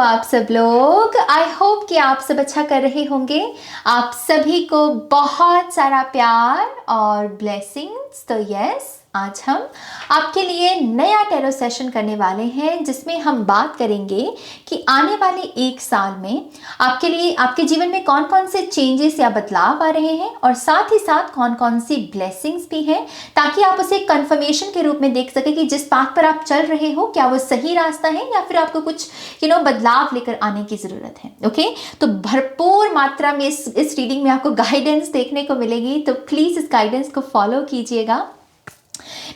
आप सब लोग? आई होप कि आप सब अच्छा कर रहे होंगे। आप सभी को बहुत सारा प्यार और ब्लेसिंग्स। तो यस, आज हम आपके लिए नया टैरो सेशन करने वाले हैं जिसमें हम बात करेंगे कि आने वाले एक साल में आपके लिए आपके जीवन में कौन कौन से चेंजेस या बदलाव आ रहे हैं और साथ ही साथ कौन कौन सी ब्लेसिंग्स भी हैं, ताकि आप उसे कंफर्मेशन के रूप में देख सके कि जिस पाथ पर आप चल रहे हो क्या वो सही रास्ता है या फिर आपको कुछ बदलाव लेकर आने की जरूरत है। ओके, तो भरपूर मात्रा में इस रीडिंग में आपको गाइडेंस देखने को मिलेगी, तो प्लीज इस गाइडेंस को फॉलो कीजिएगा।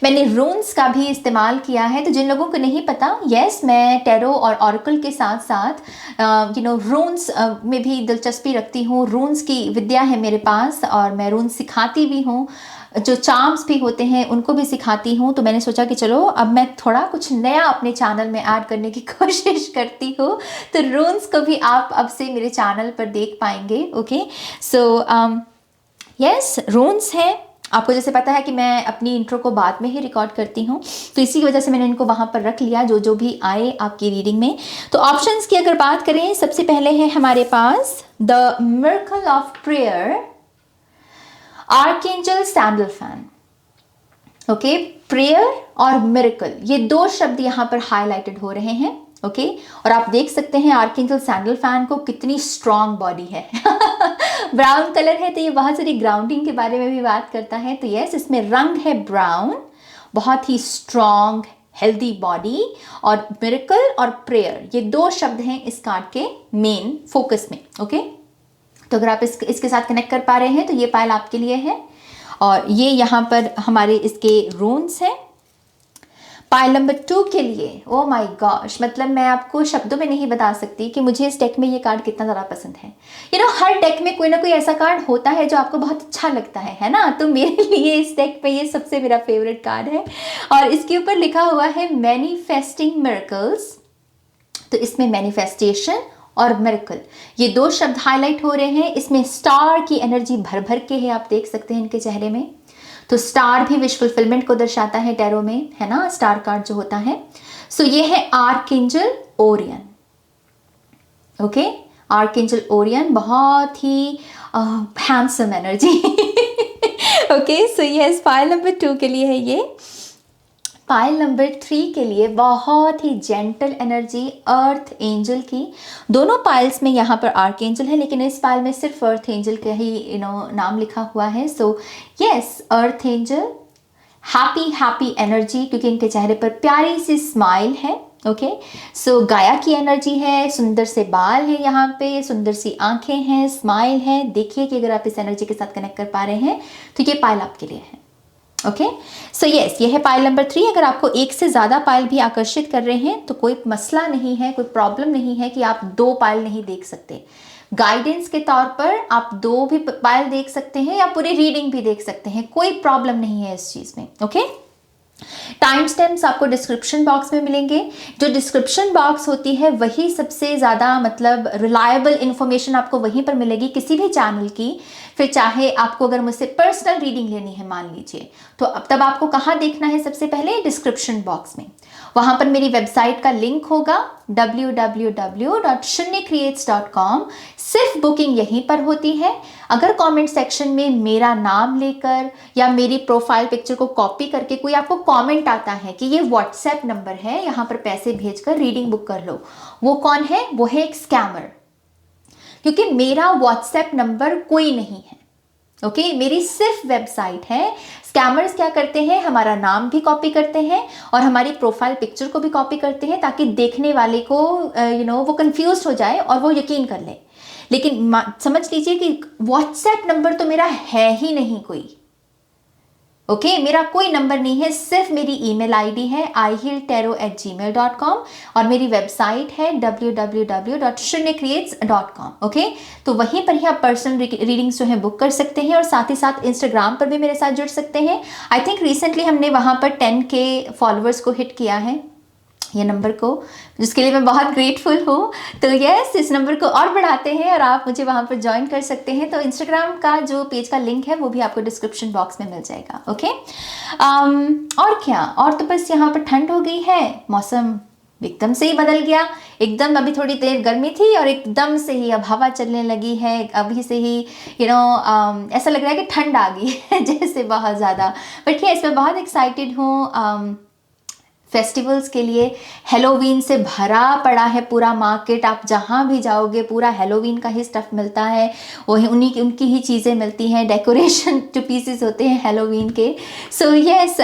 मैंने रून्स का भी इस्तेमाल किया है, तो जिन लोगों को नहीं पता, यस मैं टैरो और ऑरेकल के साथ साथ रून्स में भी दिलचस्पी रखती हूँ। रून्स की विद्या है मेरे पास और मैं रून्स सिखाती भी हूँ, जो चार्म्स भी होते हैं उनको भी सिखाती हूँ। तो मैंने सोचा कि चलो अब मैं थोड़ा कुछ नया अपने चैनल में ऐड करने की कोशिश करती हूँ, तो रून्स को भी आप अब से मेरे चैनल पर देख पाएंगे। ओके, सो यस, रून्स है। आपको जैसे पता है कि मैं अपनी इंट्रो को बाद में ही रिकॉर्ड करती हूँ, तो इसी की वजह से मैंने इनको वहाँ पर रख लिया जो जो भी आए आपकी रीडिंग में। तो ऑप्शंस की अगर बात करें, सबसे पहले है हमारे पास the miracle of prayer, archangel Sandalphon. Okay, prayer और मिरेकल, ये दो शब्द यहाँ पर हाईलाइटेड हो रहे हैं। ओके, और आप देख सकते हैं आर्कएंजल सैंडलफैन को कितनी स्ट्रॉन्ग बॉडी है। ब्राउन कलर है, तो ये बहुत सारी ग्राउंडिंग के बारे में भी बात करता है। तो यस, इसमें रंग है ब्राउन, बहुत ही स्ट्रॉन्ग हेल्दी बॉडी, और मिरेकल और प्रेयर ये दो शब्द हैं इस कार्ड के मेन फोकस में। ओके, तो अगर आप इसके साथ कनेक्ट कर पा रहे हैं तो ये पायल आपके लिए है। और ये यहाँ पर हमारे इसके रून्स हैं। पायल नंबर 2 के लिए, ओ माय गॉश, मतलब मैं आपको शब्दों में नहीं बता सकती कि मुझे इस डेक में ये कार्ड कितना ज़्यादा पसंद है। हर डेक में कोई ना कोई ऐसा कार्ड होता है जो आपको बहुत अच्छा लगता है ना। तो मेरे लिए इस डेक पे ये सबसे मेरा फेवरेट कार्ड है, और इसके ऊपर लिखा हुआ है मैनिफेस्टिंग मिरेकल्स। तो इसमें मैनिफेस्टेशन और मिरेकल ये दो शब्द हाईलाइट हो रहे हैं। इसमें स्टार की एनर्जी भर भर के है, आप देख सकते हैं इनके चेहरे में। तो स्टार भी विश फुलफिलमेंट को दर्शाता है टैरो में, है ना, स्टार कार्ड जो होता है। सो ये है archangel Orion. Okay, archangel Orion बहुत ही handsome energy. Okay, so yes, pile number 2 के लिए है ये। पायल नंबर 3 के लिए बहुत ही जेंटल एनर्जी अर्थ एंजल की। दोनों पायल्स में यहाँ पर आर्क एंजल है, लेकिन इस पायल में सिर्फ अर्थ एंजल का ही नाम लिखा हुआ है। सो यस, अर्थ एंजल, हैप्पी एनर्जी, क्योंकि इनके चेहरे पर प्यारी सी स्माइल है। ओके, सो गाया की एनर्जी है, सुंदर से बाल है, यहाँ पे सुंदर सी आंखें हैं, स्माइल है। देखिए कि अगर आप इस एनर्जी के साथ कनेक्ट कर पा रहे हैं तो ये पायल आपके लिए है। ओके, सो यस, ये है पायल नंबर 3। अगर आपको एक से ज़्यादा पायल भी आकर्षित कर रहे हैं तो कोई मसला नहीं है, कोई प्रॉब्लम नहीं है कि आप 2 पायल नहीं देख सकते। गाइडेंस के तौर पर आप 2 भी पायल देख सकते हैं या पूरी रीडिंग भी देख सकते हैं, कोई प्रॉब्लम नहीं है इस चीज़ में। ओके, टाइम स्टैम्प्स आपको डिस्क्रिप्शन बॉक्स में मिलेंगे। जो डिस्क्रिप्शन बॉक्स होती है वही सबसे ज़्यादा मतलब रिलायबल इंफॉर्मेशन आपको वहीं पर मिलेगी किसी भी चैनल की। फिर चाहे आपको अगर मुझसे पर्सनल रीडिंग लेनी है मान लीजिए, तो अब तब आपको कहाँ देखना है, सबसे पहले डिस्क्रिप्शन बॉक्स में। वहाँ पर मेरी वेबसाइट का लिंक होगा www.shunycreates.com। सिर्फ बुकिंग यहीं पर होती है। अगर कमेंट सेक्शन में मेरा नाम लेकर या मेरी प्रोफाइल पिक्चर को कॉपी करके कोई आपको कमेंट आता है कि ये व्हाट्सएप नंबर है, यहाँ पर पैसे भेजकर रीडिंग बुक कर लो, वो कौन है? वो है एक स्कैमर, क्योंकि मेरा व्हाट्सएप नंबर कोई नहीं है। ओके, मेरी सिर्फ वेबसाइट है। स्कैमर्स क्या करते हैं, हमारा नाम भी कॉपी करते हैं और हमारी प्रोफाइल पिक्चर को भी कॉपी करते हैं, ताकि देखने वाले को वो कंफ्यूज हो जाए और वो यकीन कर ले। लेकिन समझ लीजिए कि व्हाट्सएप नंबर तो मेरा है ही नहीं कोई। ओके, मेरा कोई नंबर नहीं है, सिर्फ मेरी ईमेल आईडी है ihealtarot@gmail.com और मेरी वेबसाइट है www.shunycreates.com। ओके, तो वहीं पर ही आप पर्सनल रीडिंग्स जो है बुक कर सकते हैं, और साथ ही साथ इंस्टाग्राम पर भी मेरे साथ जुड़ सकते हैं। आई थिंक रिसेंटली हमने वहाँ पर 10K फॉलोअर्स को हिट किया है, ये नंबर को, जिसके लिए मैं बहुत ग्रेटफुल हूँ। तो यस, इस नंबर को और बढ़ाते हैं और आप मुझे वहाँ पर ज्वाइन कर सकते हैं। तो इंस्टाग्राम का जो पेज का लिंक है वो भी आपको डिस्क्रिप्शन बॉक्स में मिल जाएगा। ओके, और क्या, और तो बस यहाँ पर ठंड हो गई है, मौसम एकदम से ही बदल गया। एकदम अभी थोड़ी देर गर्मी थी और एकदम से ही अब हवा चलने लगी है, अभी से ही ऐसा लग रहा है कि ठंड आ गई है जैसे बहुत ज़्यादा। बट ये इसमें बहुत एक्साइटेड हूँ फेस्टिवल्स के लिए। हैलोवीन से भरा पड़ा है पूरा मार्केट, आप जहाँ भी जाओगे पूरा हैलोवीन का ही स्टफ़ मिलता है, वही उनकी ही चीज़ें मिलती हैं, डेकोरेशन टू पीसेस होते हैं हैलोवीन के। सो यस,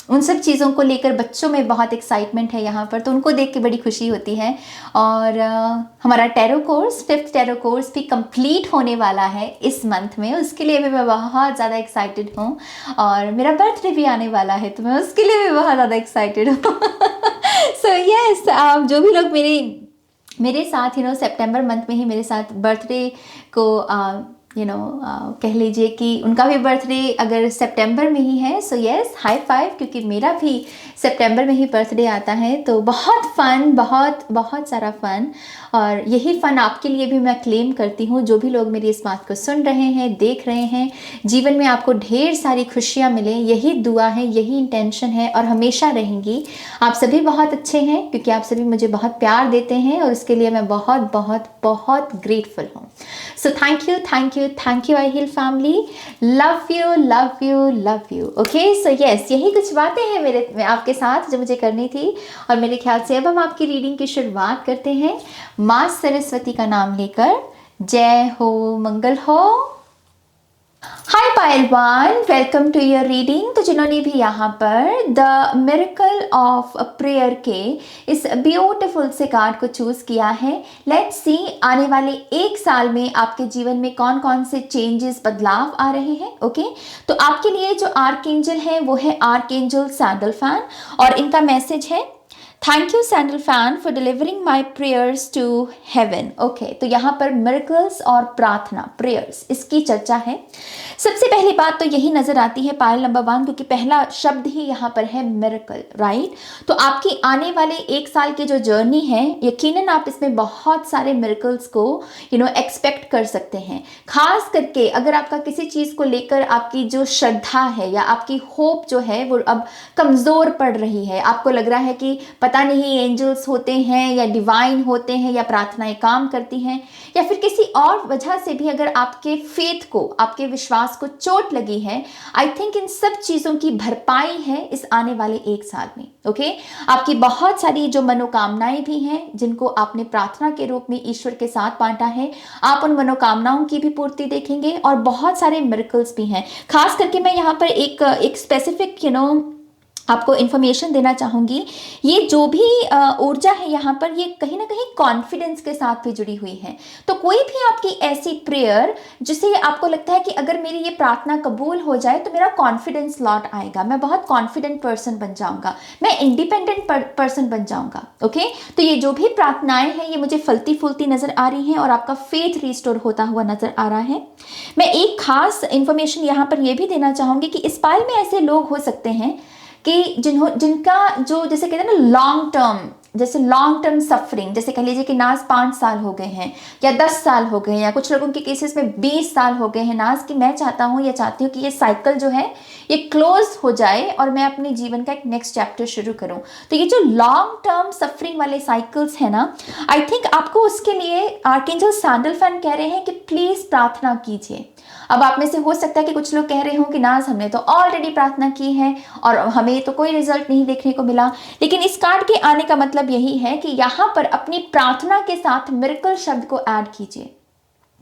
उन सब चीज़ों को लेकर बच्चों में बहुत एक्साइटमेंट है यहाँ पर, तो उनको देख के बड़ी खुशी होती है। और हमारा tarot course, 5th tarot course भी कंप्लीट होने वाला है इस मंथ में, उसके लिए भी मैं बहुत ज़्यादा एक्साइटेड हूँ। और मेरा बर्थडे भी आने वाला है, तो मैं उसके लिए भी बहुत ज़्यादा एक्साइटेड हूँ। सो यस, जो भी लोग मेरे साथ सितंबर मंथ में ही मेरे साथ बर्थडे को कह लीजिए कि उनका भी बर्थडे अगर सितंबर में ही है, सो यस, हाई फाइव, क्योंकि मेरा भी सितंबर में ही बर्थडे आता है। तो बहुत फ़न, बहुत बहुत सारा फ़न, और यही फ़न आपके लिए भी मैं क्लेम करती हूँ। जो भी लोग मेरी इस बात को सुन रहे हैं, देख रहे हैं, जीवन में आपको ढेर सारी खुशियाँ मिलें, यही दुआ है, यही इंटेंशन है और हमेशा रहेंगी। आप सभी बहुत अच्छे हैं क्योंकि आप सभी मुझे बहुत प्यार देते हैं और उसके लिए मैं बहुत बहुत बहुत ग्रेटफुल हूँ। So thank you, thank you, thank you I heal family. Love you, love you, love you. Okay, so yes, यही कुछ बातें हैं मेरे आपके साथ जो मुझे करनी थी, और मेरे ख्याल से अब हम आपकी रीडिंग की शुरुआत करते हैं माँ सरस्वती का नाम लेकर। जय हो, मंगल हो। हाय पायलवान, वेलकम टू योर रीडिंग। तो जिन्होंने भी यहाँ पर द मिरेकल ऑफ प्रेयर के इस ब्यूटीफुल से कार्ड को चूज किया है, लेट्स सी आने वाले 1 साल में आपके जीवन में कौन कौन से चेंजेस, बदलाव आ रहे हैं। ओके, तो आपके लिए जो आर्कएंजल है वो है आर्कएंजल सैंडलफैन, और इनका मैसेज है thank you Sandalphon for delivering my prayers to heaven. Okay, तो यहाँ पर मिरेकल्स और प्रार्थना, प्रेयर्स, इसकी चर्चा है। सबसे पहली बात तो यही नजर आती है पायल नंबर 1, क्योंकि पहला शब्द ही यहाँ पर है मिरेकल, राइट। तो आपकी आने वाले 1 साल की जो जर्नी है, यकीनन आप इसमें बहुत सारे मिरेकल्स को एक्सपेक्ट कर सकते हैं। खास करके अगर आपका किसी चीज़ को लेकर आपकी जो श्रद्धा है या आपकी होप जो है वो अब कमज़ोर पड़ रही है, आपको लग रहा है कि पता नहीं एंजल्स होते हैं या डिवाइन होते हैं या प्रार्थनाएं काम करती हैं, या फिर किसी और वजह से भी अगर आपके फेथ को, आपके विश्वास को चोट लगी है, आई थिंक इन सब चीज़ों की भरपाई है इस आने वाले 1 साल में। ओके, आपकी बहुत सारी जो मनोकामनाएं भी हैं जिनको आपने प्रार्थना के रूप में ईश्वर के साथ बांटा है, आप उन मनोकामनाओं की भी पूर्ति देखेंगे, और बहुत सारे मिरेकल्स भी हैं। खास करके मैं यहाँ पर एक स्पेसिफिक आपको इन्फॉर्मेशन देना चाहूँगी। ये जो भी ऊर्जा है यहाँ पर, ये कहीं ना कहीं कॉन्फिडेंस के साथ भी जुड़ी हुई है। तो कोई भी आपकी ऐसी प्रेयर जिसे आपको लगता है कि अगर मेरी ये प्रार्थना कबूल हो जाए तो मेरा कॉन्फिडेंस लौट आएगा, मैं बहुत कॉन्फिडेंट पर्सन बन जाऊँगा, मैं इंडिपेंडेंट पर्सन बन जाऊँगा। ओके, तो ये जो भी प्रार्थनाएं हैं ये मुझे फलती फूलती नज़र आ रही हैं और आपका फेथ रिस्टोर होता हुआ नज़र आ रहा है। मैं एक खास इन्फॉर्मेशन यहाँ पर यह भी देना चाहूँगी कि इस पायल में ऐसे लोग हो सकते हैं कि जिनका जो जैसे कहते हैं ना लॉन्ग टर्म सफरिंग, जैसे कह लीजिए कि नाज 5 साल हो गए हैं या 10 साल हो गए हैं, या कुछ लोगों के केसेस में 20 साल हो गए हैं नाज, कि मैं चाहता हूँ या चाहती हूँ कि ये साइकिल जो है ये क्लोज हो जाए और मैं अपने जीवन का एक नेक्स्ट चैप्टर शुरू करूँ। तो ये जो लॉन्ग टर्म सफरिंग वाले साइकिल्स है ना, आई थिंक आपको उसके लिए आर्कएंजल सैंडलफैन कह रहे हैं कि प्लीज प्रार्थना कीजिए। अब आप में से हो सकता है कि कुछ लोग कह रहे हो कि नाज हमने तो ऑलरेडी प्रार्थना की है और हमें तो कोई रिजल्ट नहीं देखने को मिला, लेकिन इस कार्ड के आने का मतलब यही है कि यहाँ पर अपनी प्रार्थना के साथ मिरेकल शब्द को ऐड कीजिए।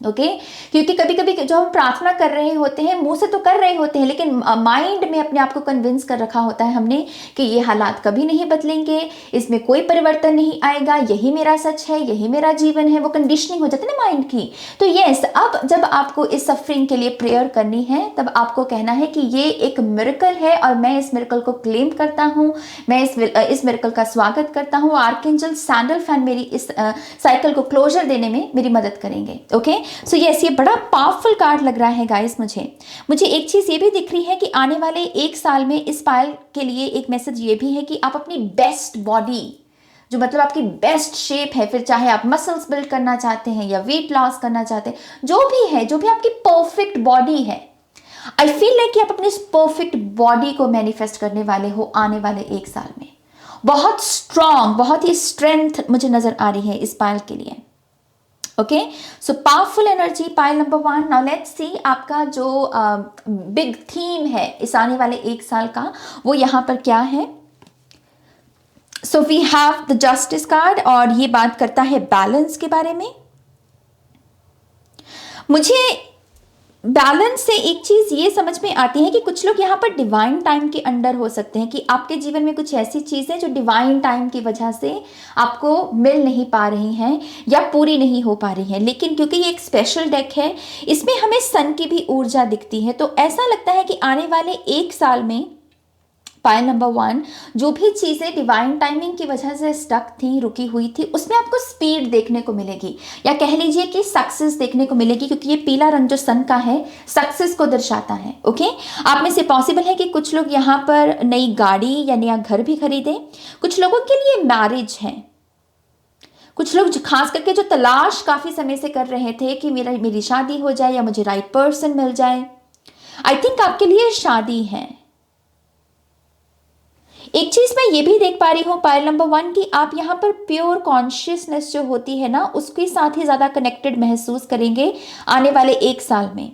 ओके, क्योंकि कभी कभी जो हम प्रार्थना कर रहे होते हैं, मुंह से तो कर रहे होते हैं, लेकिन माइंड में अपने आप को कन्विंस कर रखा होता है हमने कि ये हालात कभी नहीं बदलेंगे, इसमें कोई परिवर्तन नहीं आएगा, यही मेरा सच है, यही मेरा जीवन है। वो कंडीशनिंग हो जाती है ना माइंड की। तो यस, अब जब आपको इस सफरिंग के लिए प्रेयर करनी है तब आपको कहना है कि ये एक मिरेकल है और मैं इस मिरेकल को क्लेम करता हूँ, मैं इस मिरेकल का स्वागत करता हूँ। आर्कएंजल सैंडलफैन मेरी इस साइकिल को क्लोजर देने में मेरी मदद करेंगे। ओके, सो यस, ये बड़ा पावरफुल कार्ड लग रहा है गाइस। मुझे एक चीज़ ये भी दिख रही है कि आने वाले 1 साल में इस पायल के लिए एक मैसेज ये भी है कि आप अपनी बेस्ट बॉडी, जो मतलब आपकी बेस्ट शेप है, फिर चाहे आप मसल्स बिल्ड करना चाहते हैं या वेट लॉस करना चाहते हैं, जो भी है, जो भी आपकी परफेक्ट बॉडी है, आई फील लाइक कि आप अपनी इस परफेक्ट बॉडी को मैनिफेस्ट करने वाले हो आने वाले 1 साल में। बहुत स्ट्रॉन्ग, बहुत ही स्ट्रेंथ मुझे नजर आ रही है इस पायल के लिए। Okay, so powerful energy pile number 1। Now let's सी आपका जो बिग थीम है इस आने वाले एक साल का, वो यहाँ पर क्या है। So we have the justice card, और ये बात करता है बैलेंस के बारे में। मुझे बैलेंस से एक चीज ये समझ में आती है कि कुछ लोग यहाँ पर डिवाइन टाइम के अंडर हो सकते हैं, कि आपके जीवन में कुछ ऐसी चीजें जो डिवाइन टाइम की वजह से आपको मिल नहीं पा रही हैं या पूरी नहीं हो पा रही हैं। लेकिन क्योंकि ये एक स्पेशल डेक है, इसमें हमें सन की भी ऊर्जा दिखती है, तो ऐसा लगता है कि आने वाले एक साल में पायल नंबर 1 जो भी चीज़ें डिवाइन टाइमिंग की वजह से स्टक थी, रुकी हुई थी, उसमें आपको स्पीड देखने को मिलेगी, या कह लीजिए कि सक्सेस देखने को मिलेगी, क्योंकि ये पीला रंग जो सन का है सक्सेस को दर्शाता है। ओके, आप में से पॉसिबल है कि कुछ लोग यहाँ पर नई गाड़ी या नया घर भी खरीदें, कुछ लोगों के लिए मैरिज है, कुछ लोग खास करके जो तलाश काफ़ी समय से कर रहे थे कि मेरी शादी हो जाए या मुझे राइट पर्सन मिल जाए, आई थिंक आपके लिए शादी है। एक चीज मैं ये भी देख पा रही हूँ पायल नंबर 1 की, आप यहाँ पर प्योर कॉन्शियसनेस जो होती है ना, उसके साथ ही ज्यादा कनेक्टेड महसूस करेंगे आने वाले एक साल में।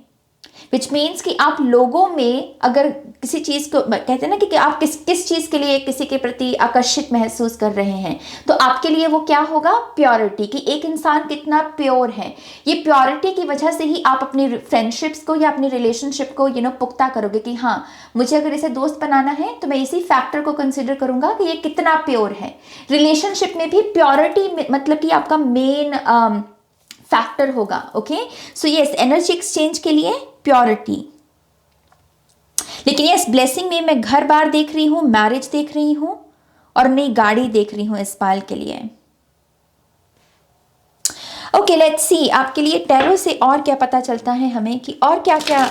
विच मीन्स कि आप लोगों में अगर किसी चीज को कहते हैं ना कि आप किस चीज के लिए किसी के प्रति आकर्षित महसूस कर रहे हैं, तो आपके लिए वो क्या होगा, प्योरिटी, कि एक इंसान कितना प्योर है। ये प्योरिटी की वजह से ही आप अपनी फ्रेंडशिप्स को या अपनी रिलेशनशिप को पुख्ता करोगे कि हाँ, मुझे अगर इसे दोस्त बनाना है तो मैं इसी फैक्टर को कंसिडर करूंगा कि ये कितना प्योर है। रिलेशनशिप में भी प्योरिटी मतलब कि आपका मेन फैक्टर होगा। Okay, so yes, energy exchange के लिए प्योरिटी। लेकिन यस, ब्लेसिंग में मैं घर बार देख रही हूं, मैरिज देख रही हूं, और नई गाड़ी देख रही हूं इस पाल के लिए। ओके, लेट्स सी आपके लिए टैरो से और क्या पता चलता है हमें, कि और क्या क्या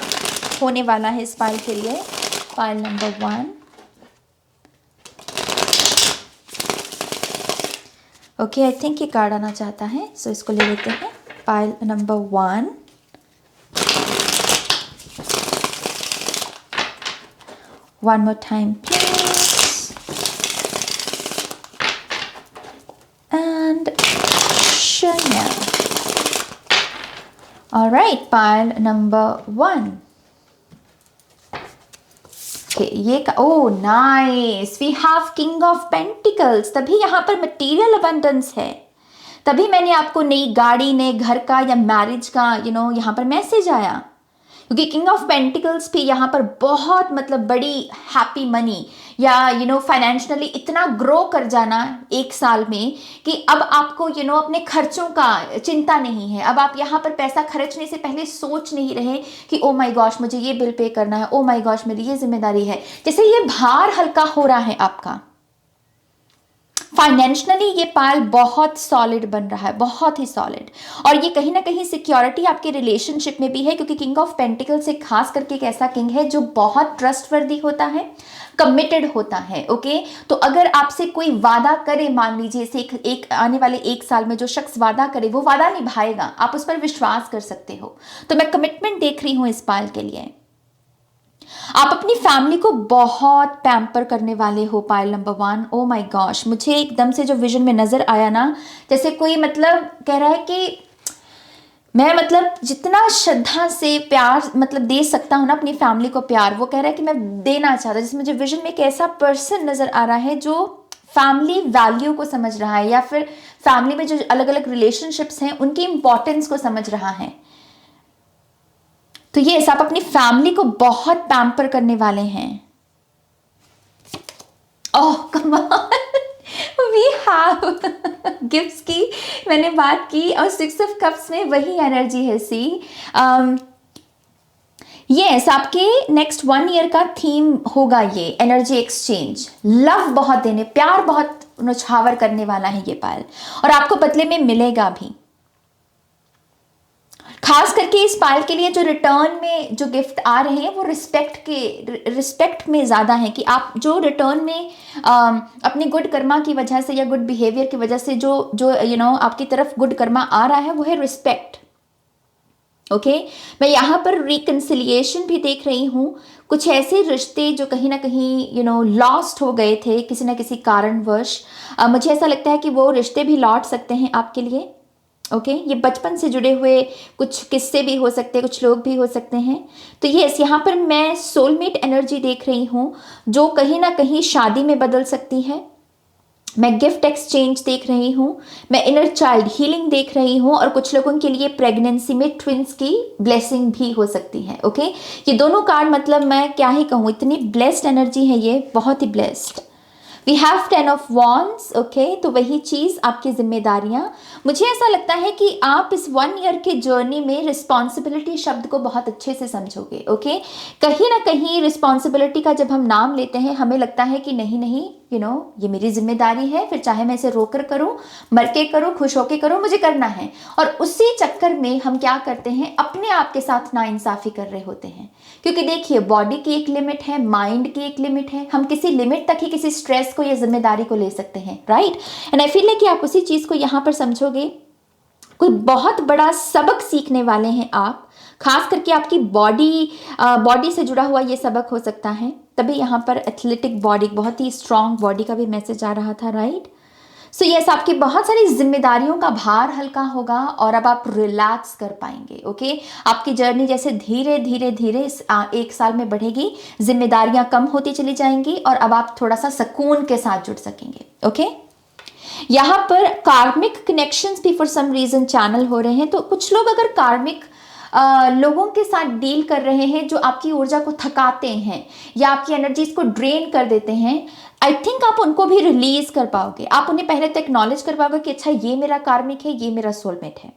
होने वाला है इस पाल के लिए। पाल नंबर 1। ओके, आई थिंक ये कार्ड आना चाहता है, सो इसको ले लेते हैं। Pile number 1, one more time please, and Chanel. All right, pile number 1. Okay, ये का oh nice, we have king of pentacles. तभी यहाँ पर मटेरियल अबंडेंस है, तभी मैंने आपको नई गाड़ी, नए घर का या मैरिज का यहाँ पर मैसेज आया, क्योंकि किंग ऑफ पेंटिकल्स भी यहाँ पर बहुत मतलब बड़ी हैप्पी मनी या फाइनेंशियली इतना ग्रो कर जाना एक साल में कि अब आपको अपने खर्चों का चिंता नहीं है। अब आप यहाँ पर पैसा खर्चने से पहले सोच नहीं रहे कि ओ माय गॉश मुझे ये बिल पे करना है, ओ माय गॉश मेरी ये जिम्मेदारी है। जैसे ये भार हल्का हो रहा है आपका। फाइनेंशियली ये पायल बहुत सॉलिड बन रहा है, बहुत ही सॉलिड। और ये कहीं ना कहीं सिक्योरिटी आपके रिलेशनशिप में भी है, क्योंकि किंग ऑफ पेंटिकल से खास करके एक ऐसा किंग है जो बहुत ट्रस्टवर्दी होता है, कमिटेड होता है। ओके, तो अगर आपसे कोई वादा करे, मान लीजिए से एक आने वाले एक साल में जो शख्स वादा करे वो वादा निभाएगा, आप उस पर विश्वास कर सकते हो। तो मैं कमिटमेंट देख रही हूं इस पायल के लिए। आप अपनी फैमिली को बहुत पैम्पर करने वाले हो pile number 1। Oh my gosh, मुझे एकदम से जो विजन में नजर आया ना, जैसे कोई मतलब कह रहा है कि मैं मतलब जितना श्रद्धा से प्यार मतलब दे सकता हूँ ना अपनी फैमिली को प्यार, वो कह रहा है कि मैं देना चाहता। जैसे मुझे विजन में एक ऐसा पर्सन नजर आ रहा है जो फैमिली वैल्यू को समझ रहा है, या फिर फैमिली में जो अलग अलग रिलेशनशिप्स हैं उनकी इंपॉर्टेंस को समझ रहा है। तो ये आप अपनी फैमिली को बहुत पैम्पर करने वाले हैं। Oh come on, we have gifts की मैंने बात की, और 6 ऑफ कप्स में वही एनर्जी है। सी यस, आपके नेक्स्ट 1 ईयर का थीम होगा ये एनर्जी एक्सचेंज। लव बहुत देने, प्यार बहुत नुछावर करने वाला है ये पायल, और आपको बदले में मिलेगा भी। खास करके इस पायल के लिए जो रिटर्न में जो गिफ्ट आ रहे हैं वो रिस्पेक्ट में ज़्यादा है, कि आप जो रिटर्न में अपनी गुड कर्मा की वजह से या गुड बिहेवियर की वजह से जो आपकी तरफ गुड कर्मा आ रहा है वो है रिस्पेक्ट। ओके मैं यहाँ पर रिकन्सिलिएशन भी देख रही हूँ। कुछ ऐसे रिश्ते जो कहीं ना कहीं लॉस्ट हो गए थे किसी ना किसी कारणवश, मुझे ऐसा लगता है कि वो रिश्ते भी लौट सकते हैं आपके लिए। ओके ये बचपन से जुड़े हुए कुछ किस्से भी हो सकते हैं, कुछ लोग भी हो सकते हैं। तो ये यहाँ पर मैं सोलमेट एनर्जी देख रही हूँ जो कहीं ना कहीं शादी में बदल सकती है। मैं गिफ्ट एक्सचेंज देख रही हूँ, मैं इनर चाइल्ड हीलिंग देख रही हूँ, और कुछ लोगों के लिए प्रेगनेंसी में ट्विंस की ब्लेसिंग भी हो सकती है। ओके ये दोनों कार्ड मतलब मैं क्या ही कहूँ, इतनी ब्लेस्ड एनर्जी है ये, बहुत ही blessed. We have 10 of wands. Okay तो वही चीज़, आपकी जिम्मेदारियां। मुझे ऐसा लगता है कि आप इस 1 ईयर के जर्नी में रिस्पॉन्सिबिलिटी शब्द को बहुत अच्छे से समझोगे। ओके कहीं ना कहीं रिस्पॉन्सिबिलिटी का जब हम नाम लेते हैं हमें लगता है कि नहीं नहीं ये मेरी जिम्मेदारी है, फिर चाहे मैं इसे रोकर करूं, मर के करूं, खुश होके करूं, मुझे करना है। और उसी चक्कर में हम क्या करते हैं, अपने आप के साथ नाइंसाफी कर रहे होते हैं। क्योंकि देखिए बॉडी की एक लिमिट है, माइंड की एक लिमिट है, हम किसी लिमिट तक ही किसी स्ट्रेस को या जिम्मेदारी को ले सकते हैं, right. And I feel like कि आप उसी चीज को यहाँ पर समझोगे। कोई बहुत बड़ा सबक सीखने वाले हैं आप, खास करके आपकी बॉडी से जुड़ा हुआ ये सबक हो सकता है। तभी यहाँ पर एथलेटिक बॉडी, बहुत ही स्ट्रांग बॉडी का भी मैसेज आ रहा था, राइट। सो यस आपकी बहुत सारी जिम्मेदारियों का भार हल्का होगा और अब आप रिलैक्स कर पाएंगे। ओके आपकी जर्नी जैसे धीरे धीरे धीरे इस 1 साल में बढ़ेगी, जिम्मेदारियां कम होती चली जाएंगी और अब आप थोड़ा सा सुकून के साथ जुड़ सकेंगे। ओके यहाँ पर कार्मिक कनेक्शंस भी फॉर सम रीजन चैनल हो रहे हैं। तो कुछ लोग अगर कार्मिक लोगों के साथ डील कर रहे हैं जो आपकी ऊर्जा को थकाते हैं या आपकी एनर्जीज को ड्रेन कर देते हैं, आई थिंक आप उनको भी रिलीज कर पाओगे। आप उन्हें पहले तो एक्नॉलेज कर पाओगे कि अच्छा ये मेरा कार्मिक है, ये मेरा सोलमेट है,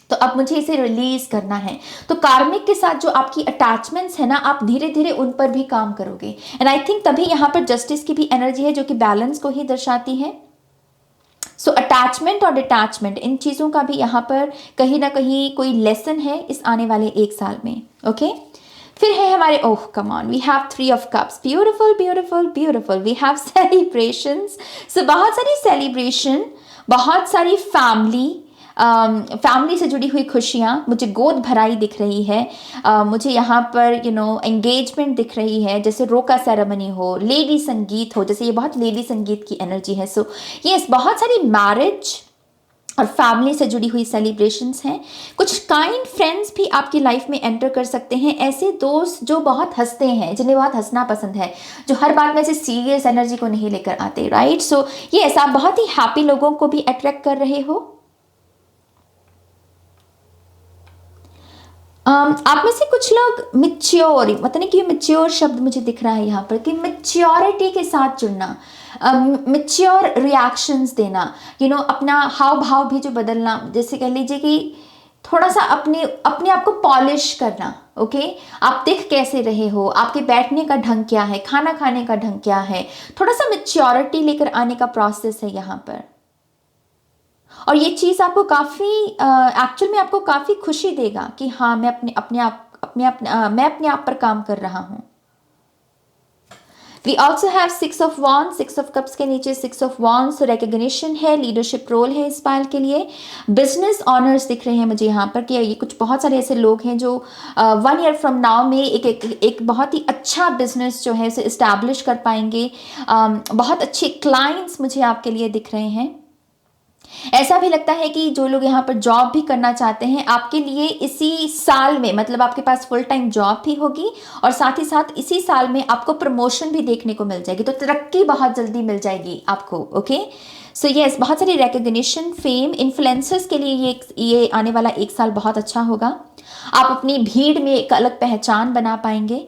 तो अब मुझे इसे रिलीज करना है। तो कार्मिक के साथ जो आपकी अटैचमेंट्स है ना, आप धीरे धीरे उन पर भी काम करोगे। एंड आई थिंक तभी यहाँ पर जस्टिस की भी एनर्जी है जो कि बैलेंस को ही दर्शाती है। सो अटैचमेंट और डिटैचमेंट, इन चीज़ों का भी यहाँ पर कहीं ना कहीं कोई लेसन है इस आने वाले 1 साल में। ओके फिर है हमारे oh come on, we have 3 of cups, beautiful beautiful beautiful. We have celebrations, so बहुत सारी सेलिब्रेशन, बहुत सारी फैमिली से जुड़ी हुई खुशियाँ, मुझे गोद भराई दिख रही है। मुझे यहाँ पर एंगेजमेंट दिख रही है, जैसे रोका सेरेमनी हो, लेडी संगीत हो, जैसे ये बहुत लेडी संगीत की एनर्जी है। सो यस बहुत सारी मैरिज और फैमिली से जुड़ी हुई सेलिब्रेशंस हैं। कुछ काइंड फ्रेंड्स भी आपकी लाइफ में एंटर कर सकते हैं, ऐसे दोस्त जो बहुत हंसते हैं, जिन्हें बहुत हंसना पसंद है, जो हर बात में ऐसे सीरियस एनर्जी को नहीं लेकर आते, राइट। सो यस आप बहुत ही हैप्पी लोगों को भी अट्रैक्ट कर रहे हो। आप में से कुछ लोग मिच्योर, पता नहीं क्यों मिच्योर शब्द मुझे दिख रहा है यहाँ पर, कि मिच्योरिटी के साथ जुड़ना, मिच्योर रिएक्शंस देना, अपना हाव भाव भी जो बदलना, जैसे कह लीजिए कि थोड़ा सा अपने अपने आप को पॉलिश करना। ओके आप दिख कैसे रहे हो, आपके बैठने का ढंग क्या है, खाना खाने का ढंग क्या है, थोड़ा सा मिच्योरिटी लेकर आने का प्रोसेस है यहाँ पर। और ये चीज़ आपको काफ़ी एक्चुअल में आपको काफ़ी खुशी देगा कि हाँ मैं मैं अपने आप पर काम कर रहा हूँ। We also have 6 of wands, 6 of cups के नीचे 6 ऑफ वॉन्ड्स, रिकग्निशन है, लीडरशिप रोल है इस पायल के लिए। बिजनेस ऑनर्स दिख रहे हैं मुझे यहाँ पर, कि ये कुछ बहुत सारे ऐसे लोग हैं जो 1 ईयर फ्रॉम नाउ में एक बहुत ही अच्छा बिजनेस जो है उसे इस्टेब्लिश कर पाएंगे। बहुत अच्छे क्लाइंट्स मुझे आपके लिए दिख रहे हैं। ऐसा भी लगता है कि जो लोग यहाँ पर जॉब भी करना चाहते हैं, आपके लिए इसी साल में, मतलब आपके पास फुल टाइम जॉब भी होगी और साथ ही साथ इसी साल में आपको प्रमोशन भी देखने को मिल जाएगी, तो तरक्की बहुत जल्दी मिल जाएगी आपको। ओके सो यस बहुत सारी रिकग्निशन, फेम, इन्फ्लुएंसर्स के लिए ये आने वाला 1 साल बहुत अच्छा होगा। आप अपनी भीड़ में एक अलग पहचान बना पाएंगे।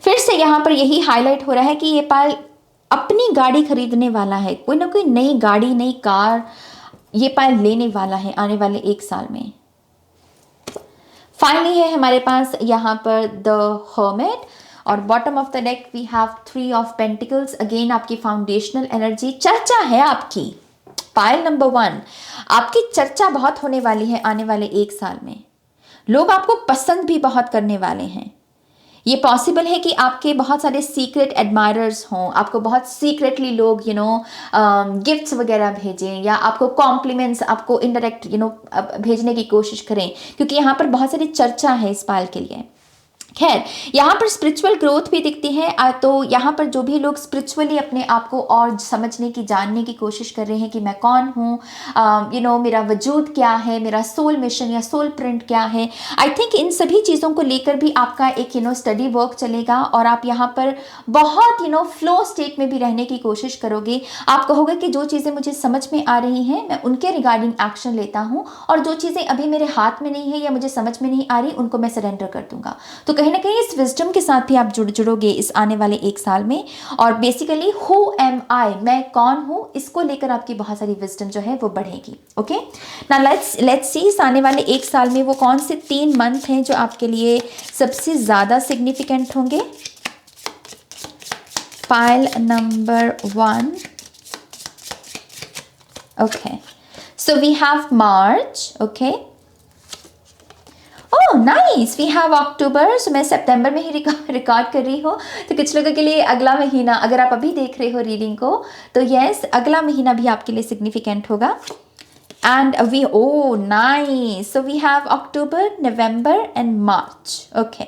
फिर से यहाँ पर यही हाईलाइट हो रहा है कि ये पायल अपनी गाड़ी खरीदने वाला है, कोई ना कोई नई गाड़ी, नई कार ये पायल लेने वाला है आने वाले 1 साल में। फाइनली है हमारे पास यहाँ पर द हर्मिट, और bottom of the deck we have 3 of pentacles. Again आपकी फाउंडेशनल एनर्जी, चर्चा है आपकी। पायल नंबर 1, आपकी चर्चा बहुत होने वाली है आने वाले 1 साल में। लोग आपको पसंद भी बहुत करने वाले हैं। ये पॉसिबल है कि आपके बहुत सारे सीक्रेट एडमायरर्स हों, आपको बहुत सीक्रेटली लोग गिफ्ट्स वगैरह भेजें, या आपको कॉम्प्लीमेंट्स आपको इनडायरेक्ट भेजने की कोशिश करें, क्योंकि यहाँ पर बहुत सारी चर्चा है इस पाल के लिए। खैर, यहाँ पर स्पिरिचुअल ग्रोथ भी दिखती है। तो यहाँ पर जो भी लोग स्पिरिचुअली अपने आप को और समझने की, जानने की कोशिश कर रहे हैं कि मैं कौन हूँ, मेरा वजूद क्या है, मेरा सोल मिशन या सोल प्रिंट क्या है, आई थिंक इन सभी चीज़ों को लेकर भी आपका एक स्टडी वर्क चलेगा, और आप यहाँ पर बहुत फ्लो स्टेट में भी रहने की कोशिश करोगे। आप कहोगे कि जो चीज़ें मुझे समझ में आ रही हैं मैं उनके रिगार्डिंग एक्शन लेता हूँ, और जो चीज़ें अभी मेरे हाथ में नहीं है या मुझे समझ में नहीं आ रही उनको मैं सरेंडर कर दूंगा। तो कहीं ना कहीं इस विजडम के साथ भी आप जुड़ोगे इस आने वाले 1 साल में, और बेसिकली हु एम आई, मैं कौन हूँ, इसको लेकर आपकी बहुत सारी विजडम जो है वो बढ़ेगी। ओके, नाउ लेट्स सी इस आने वाले 1 साल में वो कौन से 3 मंथ हैं जो आपके लिए सबसे ज़्यादा सिग्निफिकेंट होंगे। Pile number 1, okay, so we have March, okay, oh nice, we have October. So मैं सितंबर में ही रिकॉर्ड कर रही हूँ, तो कुछ लोगों के लिए अगला महीना, अगर आप अभी देख रहे हो रीडिंग को, तो यस, अगला महीना भी आपके लिए सिग्निफिकेंट होगा। And we, oh nice, so we have October, November and March, okay.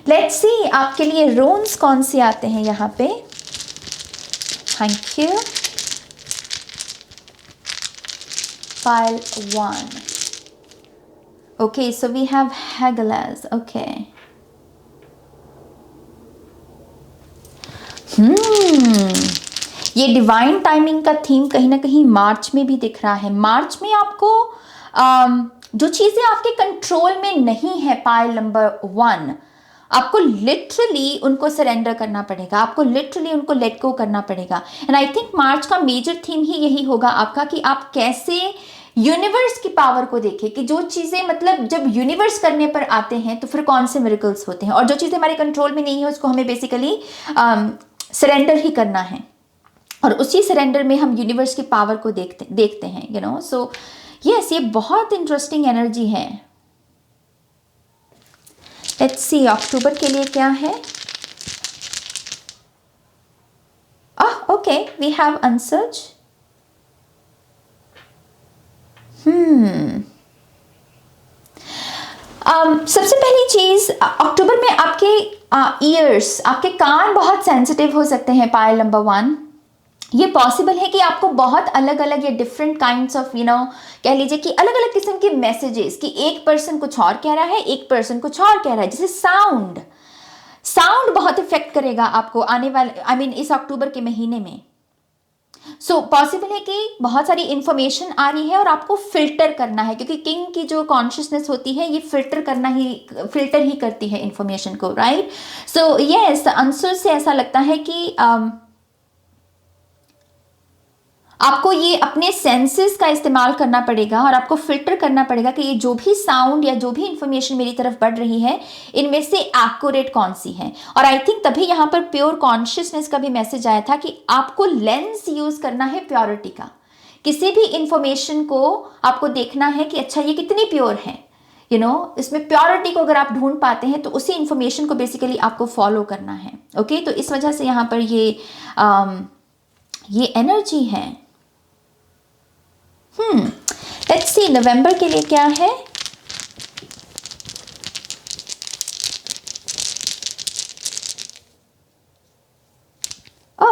Let's see आपके लिए रून्स कौन से आते हैं यहाँ पे। Thank you. Pile 1. Okay, so we have Hagalaz. Okay. ये डिवाइन टाइमिंग का थीम कहीं ना कहीं मार्च में भी दिख रहा है। मार्च में आपको जो चीज़ें आपके कंट्रोल में नहीं है, पाइल नंबर 1, आपको लिटरली उनको सरेंडर करना पड़ेगा, आपको लिटरली उनको लेट गो करना पड़ेगा। एंड आई थिंक मार्च का मेजर थीम ही यही होगा आपका, कि आप कैसे यूनिवर्स की पावर को देखें, कि जो चीज़ें मतलब जब यूनिवर्स करने पर आते हैं तो फिर कौन से मिरेकल्स होते हैं, और जो चीज़ें हमारे कंट्रोल में नहीं है उसको हमें बेसिकली सरेंडर ही करना है, और उसी सरेंडर में हम यूनिवर्स की पावर को देखते हैं। सो यस, ये बहुत इंटरेस्टिंग एनर्जी है। लेट्स सी अक्टूबर के लिए क्या है। ओके, वी हैव अनसर्च। सबसे पहली चीज, अक्टूबर में आपके ईयर्स, आपके कान बहुत सेंसिटिव हो सकते हैं। पाइल नंबर 1, ये पॉसिबल है कि आपको बहुत अलग अलग या डिफरेंट काइंड्स ऑफ कह लीजिए कि अलग अलग किस्म के मैसेजेस, कि एक पर्सन कुछ और कह रहा है, एक पर्सन कुछ और कह रहा है। जैसे साउंड बहुत इफेक्ट करेगा आपको आने वाले इस अक्टूबर के महीने में। सो पॉसिबल है कि बहुत सारी इंफॉर्मेशन आ रही है और आपको फिल्टर करना है, क्योंकि किंग की जो कॉन्शियसनेस होती है ये फिल्टर ही करती है इंफॉर्मेशन को, राइट। सो यस, आंसर से ऐसा लगता है कि आपको ये अपने सेंसेस का इस्तेमाल करना पड़ेगा, और आपको फिल्टर करना पड़ेगा कि ये जो भी साउंड या जो भी इंफॉर्मेशन मेरी तरफ बढ़ रही है, इनमें से एक्यूरेट कौन सी है। और आई थिंक तभी यहाँ पर प्योर कॉन्शियसनेस का भी मैसेज आया था कि आपको लेंस यूज करना है प्योरिटी का। किसी भी इंफॉर्मेशन को आपको देखना है कि अच्छा ये कितनी प्योर है, इसमें प्योरिटी को अगर आप ढूंढ पाते हैं तो उसी इंफॉर्मेशन को बेसिकली आपको फॉलो करना है। ओके, तो इस वजह से यहाँ पर ये एनर्जी है। लेट्स सी नवंबर के लिए क्या है।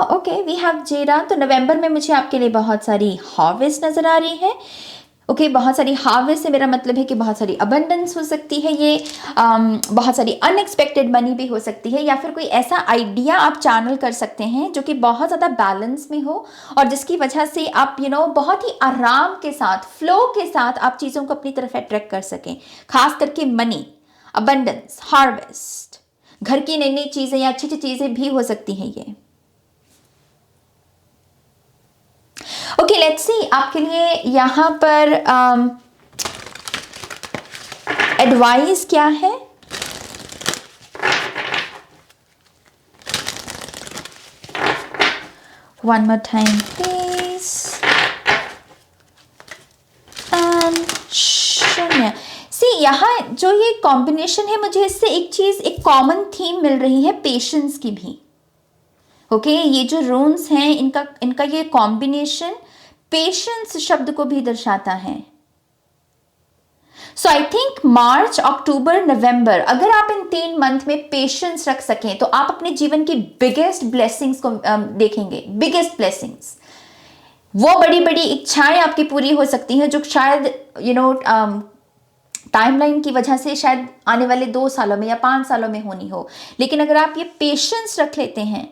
ओके, वी हैव जेरा। तो नवंबर में मुझे आपके लिए बहुत सारी हार्वेस्ट नजर आ रही है। ओके, बहुत सारी हार्वेस्ट से मेरा मतलब है कि बहुत सारी अबंडेंस हो सकती है, ये बहुत सारी अनएक्सपेक्टेड मनी भी हो सकती है, या फिर कोई ऐसा आइडिया आप चैनल कर सकते हैं जो कि बहुत ज़्यादा बैलेंस में हो, और जिसकी वजह से आप बहुत ही आराम के साथ, फ्लो के साथ आप चीज़ों को अपनी तरफ अट्रैक्ट कर सकें। खास करके मनी, अबंडेंस, हार्वेस्ट, घर की नई नई चीज़ें या अच्छी अच्छी चीज़ें भी हो सकती हैं ये। ओके, लेट्स सी आपके लिए यहाँ पर एडवाइस क्या है। One more time please. शून्य। सी यहाँ जो ये कॉम्बिनेशन है, मुझे इससे एक चीज, एक कॉमन थीम मिल रही है पेशेंस की भी। ओके ये जो रून्स हैं इनका ये कॉम्बिनेशन पेशेंस शब्द को भी दर्शाता है। सो आई थिंक मार्च, अक्टूबर, नवंबर, अगर आप इन 3 मंथ में पेशेंस रख सकें तो आप अपने जीवन की बिगेस्ट ब्लेसिंग्स को देखेंगे। बिगेस्ट ब्लेसिंग्स, वो बड़ी बड़ी इच्छाएं आपकी पूरी हो सकती हैं जो शायद टाइमलाइन की वजह से शायद आने वाले 2 सालों में या 5 सालों में होनी हो। लेकिन अगर आप ये पेशेंस रख लेते हैं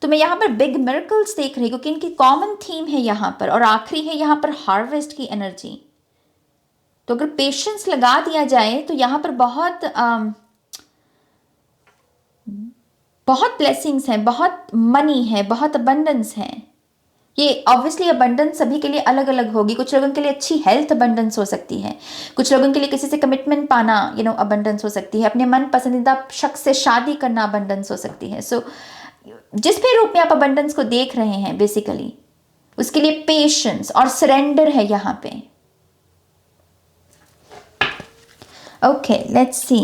तो मैं यहाँ पर बिग मिरेकल्स देख रही हूँ, क्योंकि इनकी कॉमन थीम है यहाँ पर। और आखिरी है यहाँ पर हार्वेस्ट की एनर्जी। तो अगर पेशेंस लगा दिया जाए तो यहाँ पर बहुत ब्लेसिंग्स हैं, बहुत मनी है, बहुत अबंडेंस है। ये ऑब्वियसली अबंडेंस सभी के लिए अलग अलग होगी। कुछ लोगों के लिए अच्छी हेल्थ अबंडेंस हो सकती है, कुछ लोगों के लिए किसी से कमिटमेंट पाना अबंडेंस हो सकती है, अपने मन पसंदीदा शख्स से शादी करना अबंडेंस हो सकती है। सो जिस भी रूप में आप अबंडेंस को देख रहे हैं बेसिकली उसके लिए पेशेंस और सरेंडर है यहाँ पे। ओके लेट्स सी।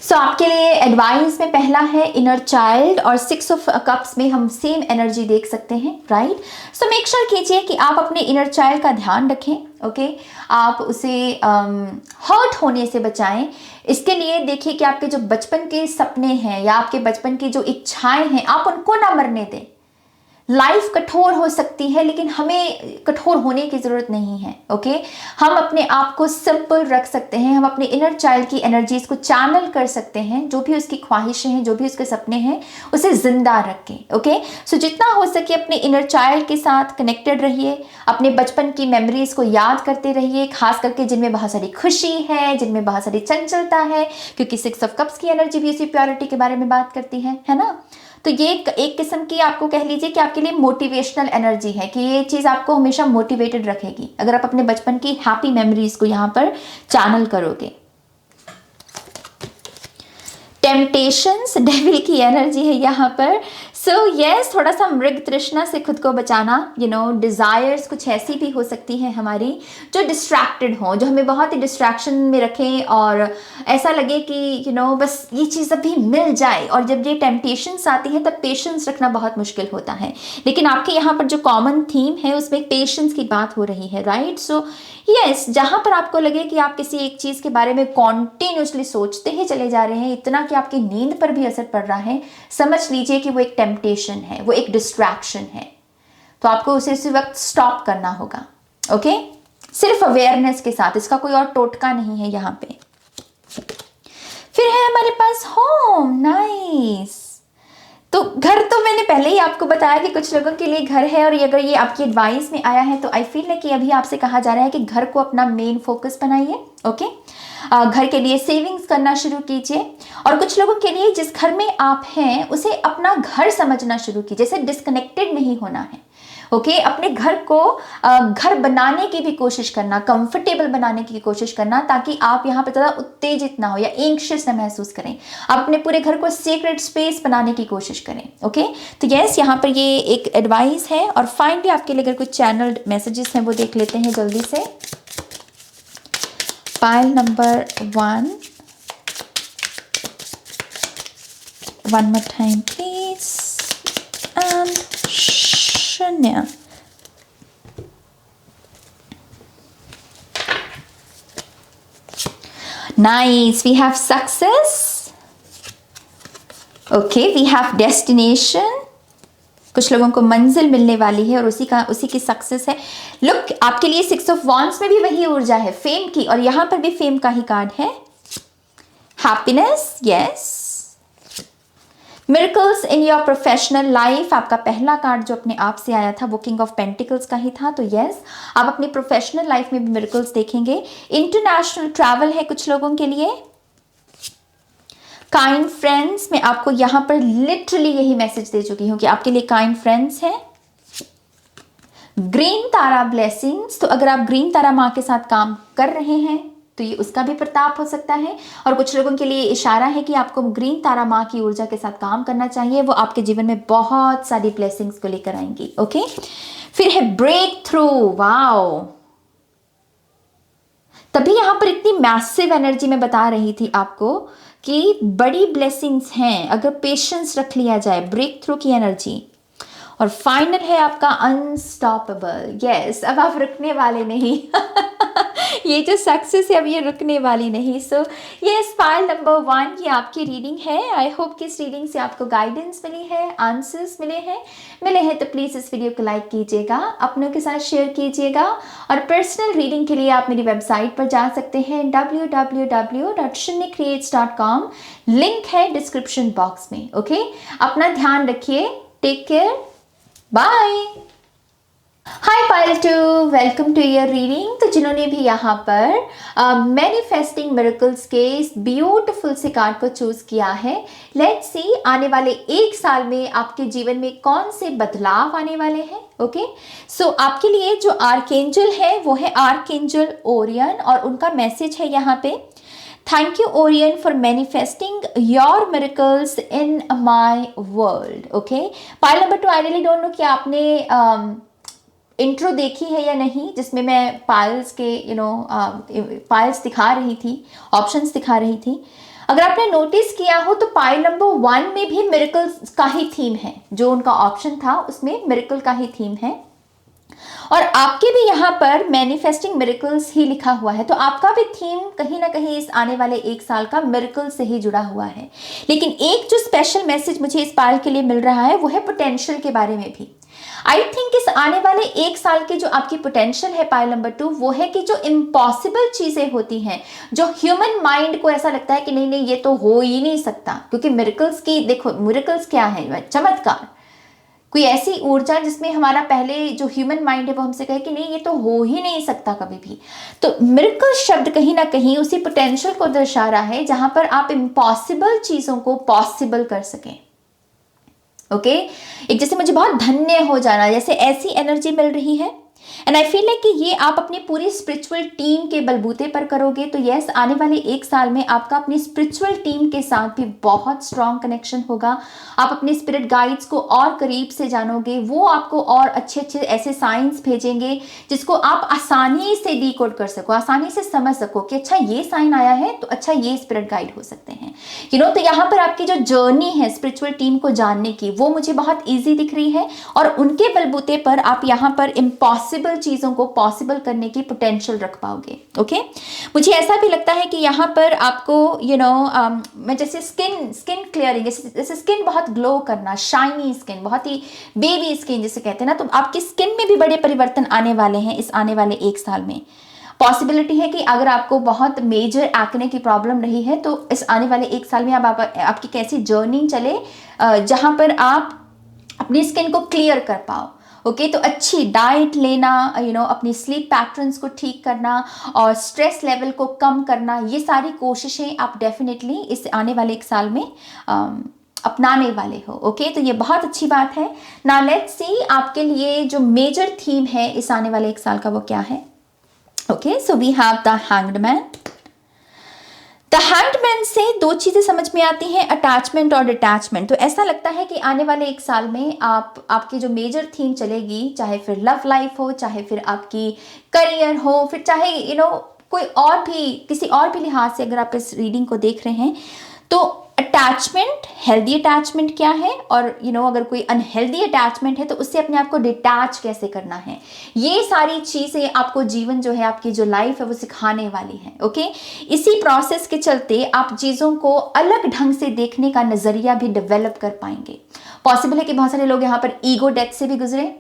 सो आपके लिए एडवाइस में पहला है इनर चाइल्ड, और 6 ऑफ कप्स में हम सेम एनर्जी देख सकते हैं, राइट। सो मेक श्योर कीजिए कि आप अपने इनर चाइल्ड का ध्यान रखें। ओके आप उसे हर्ट होने से बचाएं। इसके लिए देखिए कि आपके जो बचपन के सपने हैं या आपके बचपन की जो इच्छाएं हैं आप उनको ना मरने दें। लाइफ कठोर हो सकती है लेकिन हमें कठोर होने की जरूरत नहीं है। ओके हम अपने आप को सिंपल रख सकते हैं, हम अपने इनर चाइल्ड की एनर्जीज को चैनल कर सकते हैं। जो भी उसकी ख्वाहिशें हैं, जो भी उसके सपने हैं, उसे जिंदा रखें। ओके सो जितना हो सके अपने इनर चाइल्ड के साथ कनेक्टेड रहिए, अपने बचपन की मेमोरीज को याद करते रहिए, खास करके जिनमें बहुत सारी खुशी है, जिनमें बहुत सारी चंचलता है, क्योंकि 6 ऑफ कप्स की एनर्जी भी उसी प्योरिटी के बारे में बात करती है ना। तो ये एक किस्म की आपको कह लीजिए कि आपके लिए मोटिवेशनल एनर्जी है, कि ये चीज़ आपको हमेशा मोटिवेटेड रखेगी अगर आप अपने बचपन की हैप्पी मेमोरीज को यहाँ पर चैनल करोगे। टेम्पटेशंस, डेविल की एनर्जी है यहाँ पर। सो यस थोड़ा सा मृग तृष्णा से खुद को बचाना। डिज़ायर्स कुछ ऐसी भी हो सकती हैं हमारी जो डिस्ट्रैक्टेड हो, जो हमें बहुत ही डिस्ट्रैक्शन में रखें और ऐसा लगे कि बस ये चीज़ अभी मिल जाए। और जब ये टेम्पटेशंस आती हैं तब पेशेंस रखना बहुत मुश्किल होता है। लेकिन आपके यहाँ पर जो कॉमन थीम है उसमें पेशेंस की बात हो रही है, राइट। सो यस जहाँ पर आपको लगे कि आप किसी एक चीज़ के बारे में कॉन्टिन्यूसली सोचते ही चले जा रहे हैं, इतना कि आपकी नींद पर भी असर पड़ रहा है, समझ लीजिए कि वो एक टेम्पटेशन है, वो एक डिस्ट्रैक्शन है। तो आपको उसी वक्त स्टॉप करना होगा। ओके सिर्फ अवेयरनेस के साथ, इसका कोई और टोटका नहीं है यहाँ पे। फिर है हमारे पास होम, नाइस। तो घर तो मैंने पहले ही आपको बताया कि कुछ लोगों के लिए घर है, और अगर ये आपकी एडवाइस में आया है तो आई फील है कि अभी आपसे कहा जा रहा है कि घर को अपना मेन फोकस बनाइए। ओके घर के लिए सेविंग्स करना शुरू कीजिए, और कुछ लोगों के लिए जिस घर में आप हैं उसे अपना घर समझना शुरू कीजिए, जैसे डिस्कनेक्टेड नहीं होना है। ओके अपने घर को घर बनाने की भी कोशिश करना, कंफर्टेबल बनाने की कोशिश करना, ताकि आप यहाँ पर ज़्यादा उत्तेजित ना हो या एंग्शियस ना महसूस करें। आप अपने पूरे घर को सीक्रेट स्पेस बनाने की कोशिश करें। ओके तो यस यहाँ पर ये एक एडवाइस है। और फाइनली आपके लिए अगर कुछ चैनल्ड मैसेजेस हैं वो देख लेते हैं जल्दी से। Pile number 1, one more time please, and शून्य। Nice, we have success. Okay, we have destination. कुछ लोगों को मंजिल मिलने वाली है और उसी की सक्सेस है। लुक आपके लिए 6 ऑफ वॉन्ड्स में भी वही ऊर्जा है, फेम की, और यहां पर भी फेम का ही कार्ड है। Happiness, yes. Miracles in your professional life, आपका पहला कार्ड जो अपने आप से आया था वो किंग ऑफ पेंटिकल्स का ही था। तो यस आप अपनी प्रोफेशनल लाइफ में भी मिरेकल्स देखेंगे। इंटरनेशनल ट्रैवल है कुछ लोगों के लिए। काइंड फ्रेंड्स, मैं आपको यहां पर लिटरली यही मैसेज दे चुकी हूं कि आपके लिए काइंड फ्रेंड्स हैं। ग्रीन तारा ब्लेसिंग्स, तो अगर आप ग्रीन तारा माँ के साथ काम कर रहे हैं तो ये उसका भी प्रताप हो सकता है। और कुछ लोगों के लिए इशारा है कि आपको ग्रीन तारा माँ की ऊर्जा के साथ काम करना चाहिए, वो आपके जीवन में बहुत सारी ब्लेसिंग्स को लेकर आएंगी। ओके फिर है ब्रेक थ्रू, वाओ तभी यहाँ पर इतनी मैसिव एनर्जी मैं बता रही थी आपको कि बड़ी ब्लेसिंग्स हैं अगर पेशेंस रख लिया जाए, ब्रेक थ्रू की एनर्जी। और फाइनल है आपका अनस्टॉपेबल। यस, अब आप रुकने वाले नहीं। ये जो सक्सेस है अब ये रुकने वाली नहीं। सो ये पाइल नंबर 1 ये आपकी रीडिंग है। आई होप कि इस रीडिंग से आपको गाइडेंस मिली है, आंसर्स मिले हैं तो प्लीज़ इस वीडियो को लाइक कीजिएगा, अपनों के साथ शेयर कीजिएगा। और पर्सनल रीडिंग के लिए आप मेरी वेबसाइट पर जा सकते हैं www.shunycreates.com। लिंक है डिस्क्रिप्शन बॉक्स में। ओके, अपना ध्यान रखिए, take care, bye. Hi pile 2, welcome to your reading. तो जिन्होंने भी यहाँ पर मैनिफेस्टिंग मिरेकल्स के इस ब्यूटीफुल से कार्ड को चूज किया है, लेट्स सी आने वाले 1 साल में आपके जीवन में कौन से बदलाव आने वाले हैं। ओके, सो आपके लिए जो आर्कएंजल है वो है आर्कएंजल ओरियन, और उनका मैसेज है यहाँ पे, thank you Orion for manifesting your miracles in my world. Okay, pile number 2, I really don't know कि आपने इंट्रो देखी है या नहीं, जिसमें मैं पाइल्स के पाइल्स दिखा रही थी, ऑप्शंस दिखा रही थी। अगर आपने नोटिस किया हो तो पाइल नंबर 1 में भी मिरेकल्स का ही थीम है, जो उनका ऑप्शन था उसमें मिरेकल का ही थीम है। और आपके भी यहाँ पर मैनिफेस्टिंग मिरेकल्स ही लिखा हुआ है, तो आपका भी थीम कहीं ना कहीं इस आने वाले 1 साल का मिरेकल से ही जुड़ा हुआ है। लेकिन एक जो स्पेशल मैसेज मुझे इस पाइल के लिए मिल रहा है वो है पोटेंशियल के बारे में भी। आई थिंक इस आने वाले 1 साल की जो आपकी पोटेंशियल है पाइल नंबर 2, वो है कि जो इम्पॉसिबल चीजें होती हैं, जो ह्यूमन माइंड को ऐसा लगता है कि नहीं ये तो हो ही नहीं सकता, क्योंकि मिरेकल्स की देखो, मिरेकल्स क्या है, चमत्कार, कोई ऐसी ऊर्जा जिसमें हमारा पहले जो ह्यूमन माइंड है वो हमसे कहे कि नहीं ये तो हो ही नहीं सकता कभी भी। तो मिरेकल शब्द कहीं ना कहीं उसी पोटेंशियल को दर्शा रहा है जहां पर आप इम्पॉसिबल चीजों को पॉसिबल कर सकें। ओके, एक जैसे मुझे बहुत धन्य हो जाना, जैसे ऐसी एनर्जी मिल रही है। एंड आई फील लाइक कि ये आप अपनी पूरी स्पिरिचुअल टीम के बलबूते पर करोगे तो यस, आने वाले 1 साल में आपका अपनी स्पिरिचुअल टीम के साथ भी बहुत स्ट्रॉन्ग कनेक्शन होगा। आप अपने स्पिरिट गाइड्स को और करीब से जानोगे, वो आपको और अच्छे अच्छे ऐसे साइंस भेजेंगे जिसको आप आसानी से डीकोड कर सको, आसानी से समझ सको कि अच्छा ये साइन आया है तो अच्छा ये स्पिरिट गाइड हो सकते हैं। तो यहाँ पर आपकी जो जर्नी है स्पिरिचुअल टीम को जानने की, वो मुझे बहुत ईजी दिख रही है, और उनके बलबूते पर आप यहाँ पर इम्पॉसिबल चीजों को पॉसिबल करने की पोटेंशियल रख पाओगे। ओके, मुझे ऐसा भी लगता है कि यहाँ पर आपको मैं जैसे स्किन क्लियरिंग, जैसे स्किन बहुत ग्लो करना, शाइनी स्किन, बहुत ही बेबी स्किन जिसे कहते हैं ना, तो आपकी स्किन में भी बड़े परिवर्तन आने वाले हैं इस आने वाले 1 साल में। पॉसिबिलिटी है कि अगर आपको बहुत मेजर एक्ने की प्रॉब्लम रही है तो इस आने वाले 1 साल में आपकी कैसी जर्नी चले जहां पर आप अपनी स्किन को क्लियर कर पाओ। ओके, तो अच्छी डाइट लेना, अपनी स्लीप पैटर्न्स को ठीक करना और स्ट्रेस लेवल को कम करना, ये सारी कोशिशें आप डेफिनेटली इस आने वाले 1 साल में अपनाने वाले हो। ओके, तो ये बहुत अच्छी बात है। नाउ लेट्स सी आपके लिए जो मेजर थीम है इस आने वाले 1 साल का वो क्या है। Okay, so we have the hanged man. The hanged man से 2 चीजें समझ में आती हैं, अटैचमेंट और डिटैचमेंट। तो ऐसा लगता है कि आने वाले 1 साल में आपकी जो मेजर थीम चलेगी, चाहे फिर लव लाइफ हो, चाहे फिर आपकी करियर हो, फिर चाहे कोई और भी किसी और भी लिहाज से अगर आप इस रीडिंग को देख रहे हैं तो अटैचमेंट, हेल्दी अटैचमेंट क्या है, और अगर कोई अनहेल्दी अटैचमेंट है तो उससे अपने आप को डिटैच कैसे करना है, ये सारी चीजें आपको जीवन जो है, आपकी जो लाइफ है वो सिखाने वाली है। ओके, इसी प्रोसेस के चलते आप चीजों को अलग ढंग से देखने का नजरिया भी डेवलप कर पाएंगे। पॉसिबल है कि बहुत सारे लोग यहाँ पर ईगो डेथ से भी गुजरे।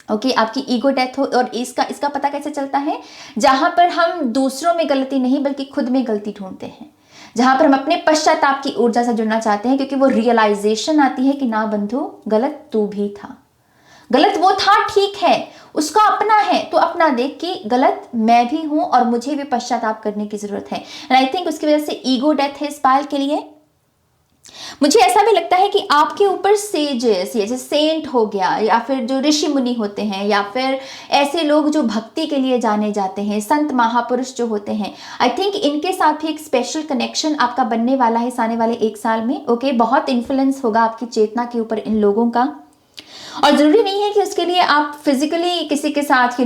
ओके, आपकी ईगो डेथ हो, और इसका पता कैसे चलता है, जहां पर हम दूसरों में गलती नहीं बल्कि खुद में गलती ढूंढते हैं, जहां पर हम अपने पश्चाताप की ऊर्जा से जुड़ना चाहते हैं, क्योंकि वो रियलाइजेशन आती है कि ना बंधु, गलत तू भी था, गलत वो था, ठीक है, उसका अपना है तो अपना देख कि गलत मैं भी हूं और मुझे भी पश्चाताप करने की जरूरत है। एंड आई थिंक उसकी वजह से ईगो डेथ है इस पाइल के लिए। मुझे ऐसा भी लगता है कि आपके ऊपर सेजेस, जैसे सेंट हो गया, या फिर जो ऋषि मुनि होते हैं, या फिर ऐसे लोग जो भक्ति के लिए जाने जाते हैं, संत महापुरुष जो होते हैं, आई थिंक इनके साथ भी एक स्पेशल कनेक्शन आपका बनने वाला है इस आने वाले 1 साल में। ओके, बहुत इन्फ्लुएंस होगा आपकी चेतना के ऊपर इन लोगों का, और जरूरी नहीं है कि उसके लिए आप फिजिकली किसी के साथ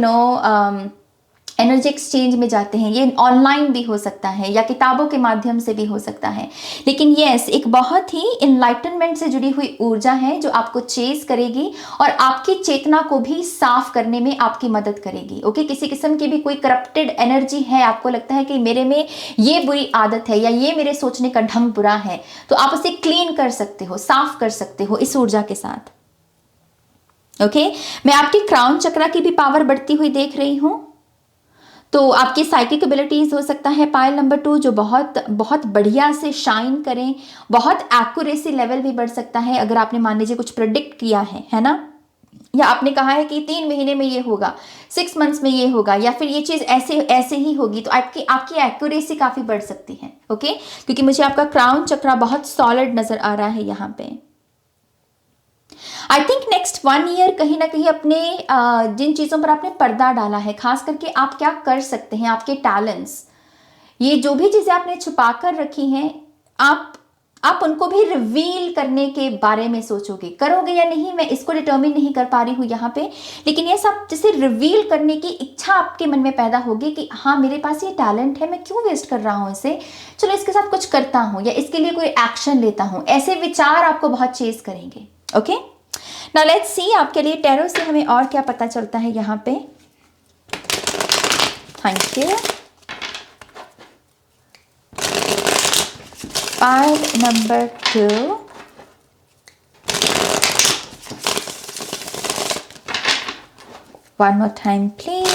एनर्जी एक्सचेंज में जाते हैं। ये ऑनलाइन भी हो सकता है या किताबों के माध्यम से भी हो सकता है, लेकिन यस, एक बहुत ही इनलाइटनमेंट से जुड़ी हुई ऊर्जा है जो आपको चेस करेगी और आपकी चेतना को भी साफ करने में आपकी मदद करेगी। ओके, किसी किस्म की भी कोई करप्टेड एनर्जी है, आपको लगता है कि मेरे में ये बुरी आदत है या ये मेरे सोचने का ढंग बुरा है, तो आप उसे क्लीन कर सकते हो, साफ कर सकते हो इस ऊर्जा के साथ। ओके, मैं आपकी क्राउन चक्रा की भी पावर बढ़ती हुई देख रही हूं। तो आपकी साइकिक एबिलिटीज हो सकता है पायल नंबर 2 जो बहुत बहुत बढ़िया से शाइन करें, बहुत एक्यूरेसी लेवल भी बढ़ सकता है। अगर आपने मान लीजिए कुछ प्रेडिक्ट किया है ना, या आपने कहा है कि 3 महीने में ये होगा, 6 मंथ्स में ये होगा, या फिर ये चीज ऐसे ऐसे ही होगी, तो आपकी एक्यूरेसी काफी बढ़ सकती है। ओके, क्योंकि मुझे आपका क्राउन चक्रा बहुत सॉलिड नजर आ रहा है यहाँ पे। आई थिंक नेक्स्ट 1 ईयर कहीं ना कहीं अपने जिन चीज़ों पर आपने पर्दा डाला है, खास करके आप क्या कर सकते हैं, आपके टैलेंट्स, ये जो भी चीज़ें आपने छुपा कर रखी हैं, आप उनको भी रिवील करने के बारे में सोचोगे। करोगे या नहीं, मैं इसको डिटर्मिन नहीं कर पा रही हूँ यहाँ पे, लेकिन ये सब जैसे रिवील करने की इच्छा आपके मन में पैदा होगी कि हाँ, मेरे पास ये टैलेंट है, मैं क्यों वेस्ट कर रहा हूँ इसे, चलो इसके साथ कुछ करता हूँ या इसके लिए कोई एक्शन लेता हूँ। ऐसे विचार आपको बहुत चेज करेंगे। ओके, नाउ लेट्स सी आपके लिए टैरो से हमें और क्या पता चलता है यहाँ पे। Thank you. Pile number 2, one more time please।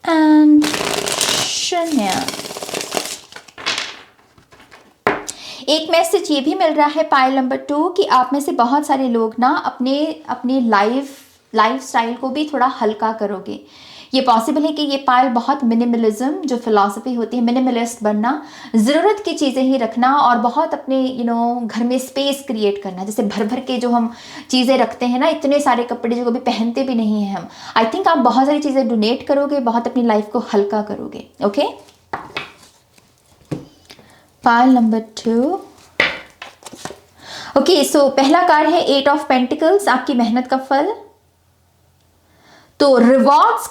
and शून्य। एक मैसेज ये भी मिल रहा है पाइल नंबर 2 कि आप में से बहुत सारे लोग ना अपने लाइफ स्टाइल को भी थोड़ा हल्का करोगे। ये पॉसिबल है कि ये पाइल बहुत मिनिमलिज्म जो फिलॉसफी होती है, मिनिमलिस्ट बनना, ज़रूरत की चीज़ें ही रखना और बहुत अपने घर में स्पेस क्रिएट करना। जैसे भर भर के जो हम चीज़ें रखते हैं ना, इतने सारे कपड़े जो कभी पहनते भी नहीं हैं हम। आई थिंक आप बहुत सारी चीज़ें डोनेट करोगे, बहुत अपनी लाइफ को हल्का करोगे। Okay, pile number 2। ओके, सो पहला कार्ड है 8 ऑफ पेंटिकल्स, आपकी मेहनत का फल। तो रिवॉर्ड्स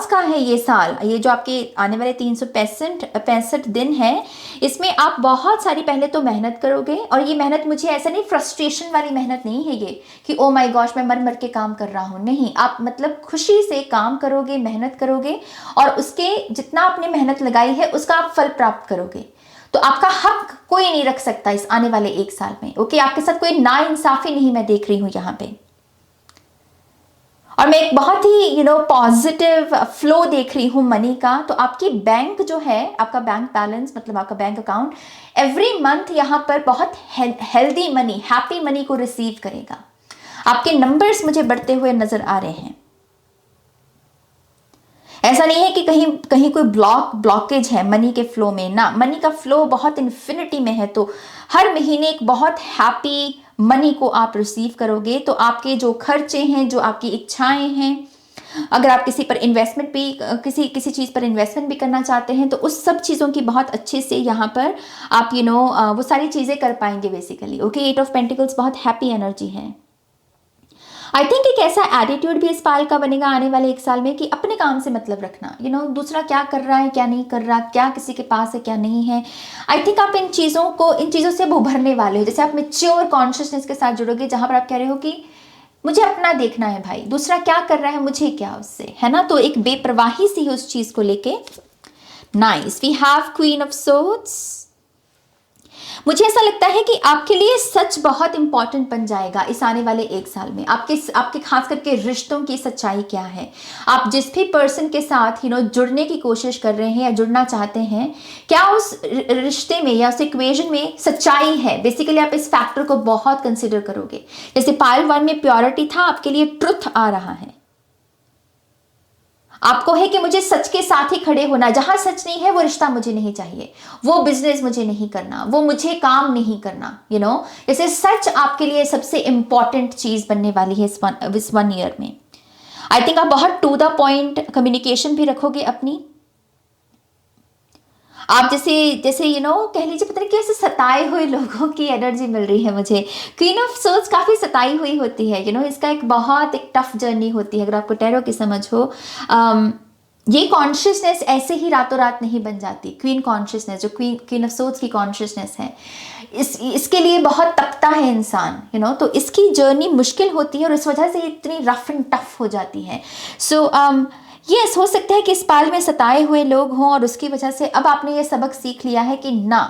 का है ये साल, ये जो आपके आने वाले 365 दिन है, इसमें आप बहुत सारी पहले तो मेहनत करोगे। और ये मेहनत मुझे ऐसा नहीं, फ्रस्ट्रेशन वाली मेहनत नहीं है ये कि ओ माय गॉश मैं मर मर के काम कर रहा हूँ, नहीं। आप मतलब खुशी से काम करोगे, मेहनत करोगे और उसके जितना आपने मेहनत लगाई है उसका आप फल प्राप्त करोगे। तो आपका हक कोई नहीं रख सकता इस आने वाले 1 साल में। ओके, आपके साथ कोई नाइंसाफी नहीं मैं देख रही हूं यहाँ पे। और मैं एक बहुत ही पॉजिटिव फ्लो देख रही हूँ मनी का। तो आपकी बैंक जो है, आपका बैंक बैलेंस मतलब आपका बैंक अकाउंट एवरी मंथ यहाँ पर बहुत हेल्दी मनी, हैप्पी मनी को रिसीव करेगा। आपके नंबर्स मुझे बढ़ते हुए नजर आ रहे हैं। ऐसा नहीं है कि कहीं कोई ब्लॉकेज है मनी के फ्लो में ना, मनी का फ्लो बहुत इन्फिनिटी में है। तो हर महीने एक बहुत हैप्पी मनी को आप रिसीव करोगे। तो आपके जो खर्चे हैं, जो आपकी इच्छाएं हैं, अगर आप किसी पर इन्वेस्टमेंट भी किसी चीज़ पर इन्वेस्टमेंट भी करना चाहते हैं तो उस सब चीज़ों की बहुत अच्छे से यहाँ पर आप वो सारी चीज़ें कर पाएंगे बेसिकली। ओके, 8 ऑफ पेंटिकल्स बहुत हैप्पी एनर्जी है। आई थिंक एक ऐसा एटीट्यूड भी इस पाल का बनेगा आने वाले 1 साल में कि अपने काम से मतलब रखना। दूसरा क्या कर रहा है, क्या नहीं कर रहा, क्या किसी के पास है, क्या नहीं है। आई थिंक आप इन चीज़ों से उभरने वाले हो। जैसे आप मेच्योर कॉन्शियसनेस के साथ जुड़ोगे, जहां पर आप कह रहे हो कि मुझे अपना देखना है भाई, दूसरा क्या कर रहा है मुझे क्या उससे, है ना। तो एक बेपरवाही सी है उस चीज़ को लेके। Nice, we have queen of swords. मुझे ऐसा लगता है कि आपके लिए सच बहुत इंपॉर्टेंट बन जाएगा इस आने वाले 1 साल में। आपके खास करके रिश्तों की सच्चाई क्या है, आप जिस भी पर्सन के साथ जुड़ने की कोशिश कर रहे हैं या जुड़ना चाहते हैं, क्या उस रिश्ते में या उस इक्वेशन में सच्चाई है। बेसिकली आप इस फैक्टर को बहुत कंसिडर करोगे। जैसे पाइल 1 में प्योरिटी था, आपके लिए ट्रुथ आ रहा है। आपको है कि मुझे सच के साथ ही खड़े होना, जहां सच नहीं है वो रिश्ता मुझे नहीं चाहिए, वो बिजनेस मुझे नहीं करना, वो मुझे काम नहीं करना। जैसे सच आपके लिए सबसे इंपॉर्टेंट चीज बनने वाली है इस 1 ईयर में। आई थिंक आप बहुत टू द पॉइंट कम्युनिकेशन भी रखोगे अपनी। आप जैसे जैसे कह लीजिए पता नहीं कैसे सताए हुए लोगों की एनर्जी मिल रही है मुझे। क्वीन ऑफ सोल्स काफ़ी सताई हुई होती है, इसका एक टफ जर्नी होती है, अगर आपको टैरो की समझ हो। ये कॉन्शियसनेस ऐसे ही रातों रात नहीं बन जाती। क्वीन कॉन्शियसनेस, जो क्वीन ऑफ सोल्स की कॉन्शियसनेस है, इसके लिए बहुत तपता है इंसान, तो इसकी जर्नी मुश्किल होती है और इस वजह से इतनी रफ एंड टफ हो जाती है। सो यस, हो सकता है कि इस पाल में सताए हुए लोग हों और उसकी वजह से अब आपने ये सबक सीख लिया है कि ना,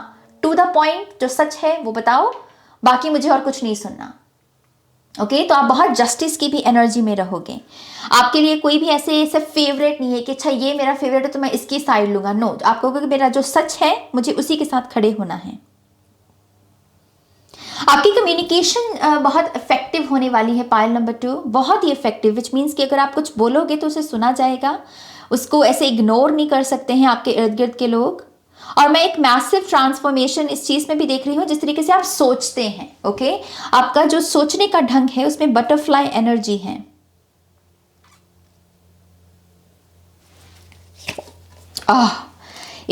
टू द पॉइंट, जो सच है वो बताओ, बाकी मुझे और कुछ नहीं सुनना। ओके, तो आप बहुत जस्टिस की भी एनर्जी में रहोगे। आपके लिए कोई भी ऐसे सिर्फ फेवरेट नहीं है कि अच्छा ये मेरा फेवरेट है तो मैं इसकी साइड लूंगा। नो, आप कहोगे कि मेरा जो सच है मुझे उसी के साथ खड़े होना है। आपकी कम्युनिकेशन बहुत इफेक्टिव होने वाली है पायल नंबर 2, बहुत ही इफेक्टिव, विच मीन्स कि अगर आप कुछ बोलोगे तो उसे सुना जाएगा, उसको ऐसे इग्नोर नहीं कर सकते हैं आपके इर्द गिर्द के लोग। और मैं एक मैसिव ट्रांसफॉर्मेशन इस चीज में भी देख रही हूँ, जिस तरीके से आप सोचते हैं। ओके, आपका जो सोचने का ढंग है उसमें बटरफ्लाई एनर्जी है।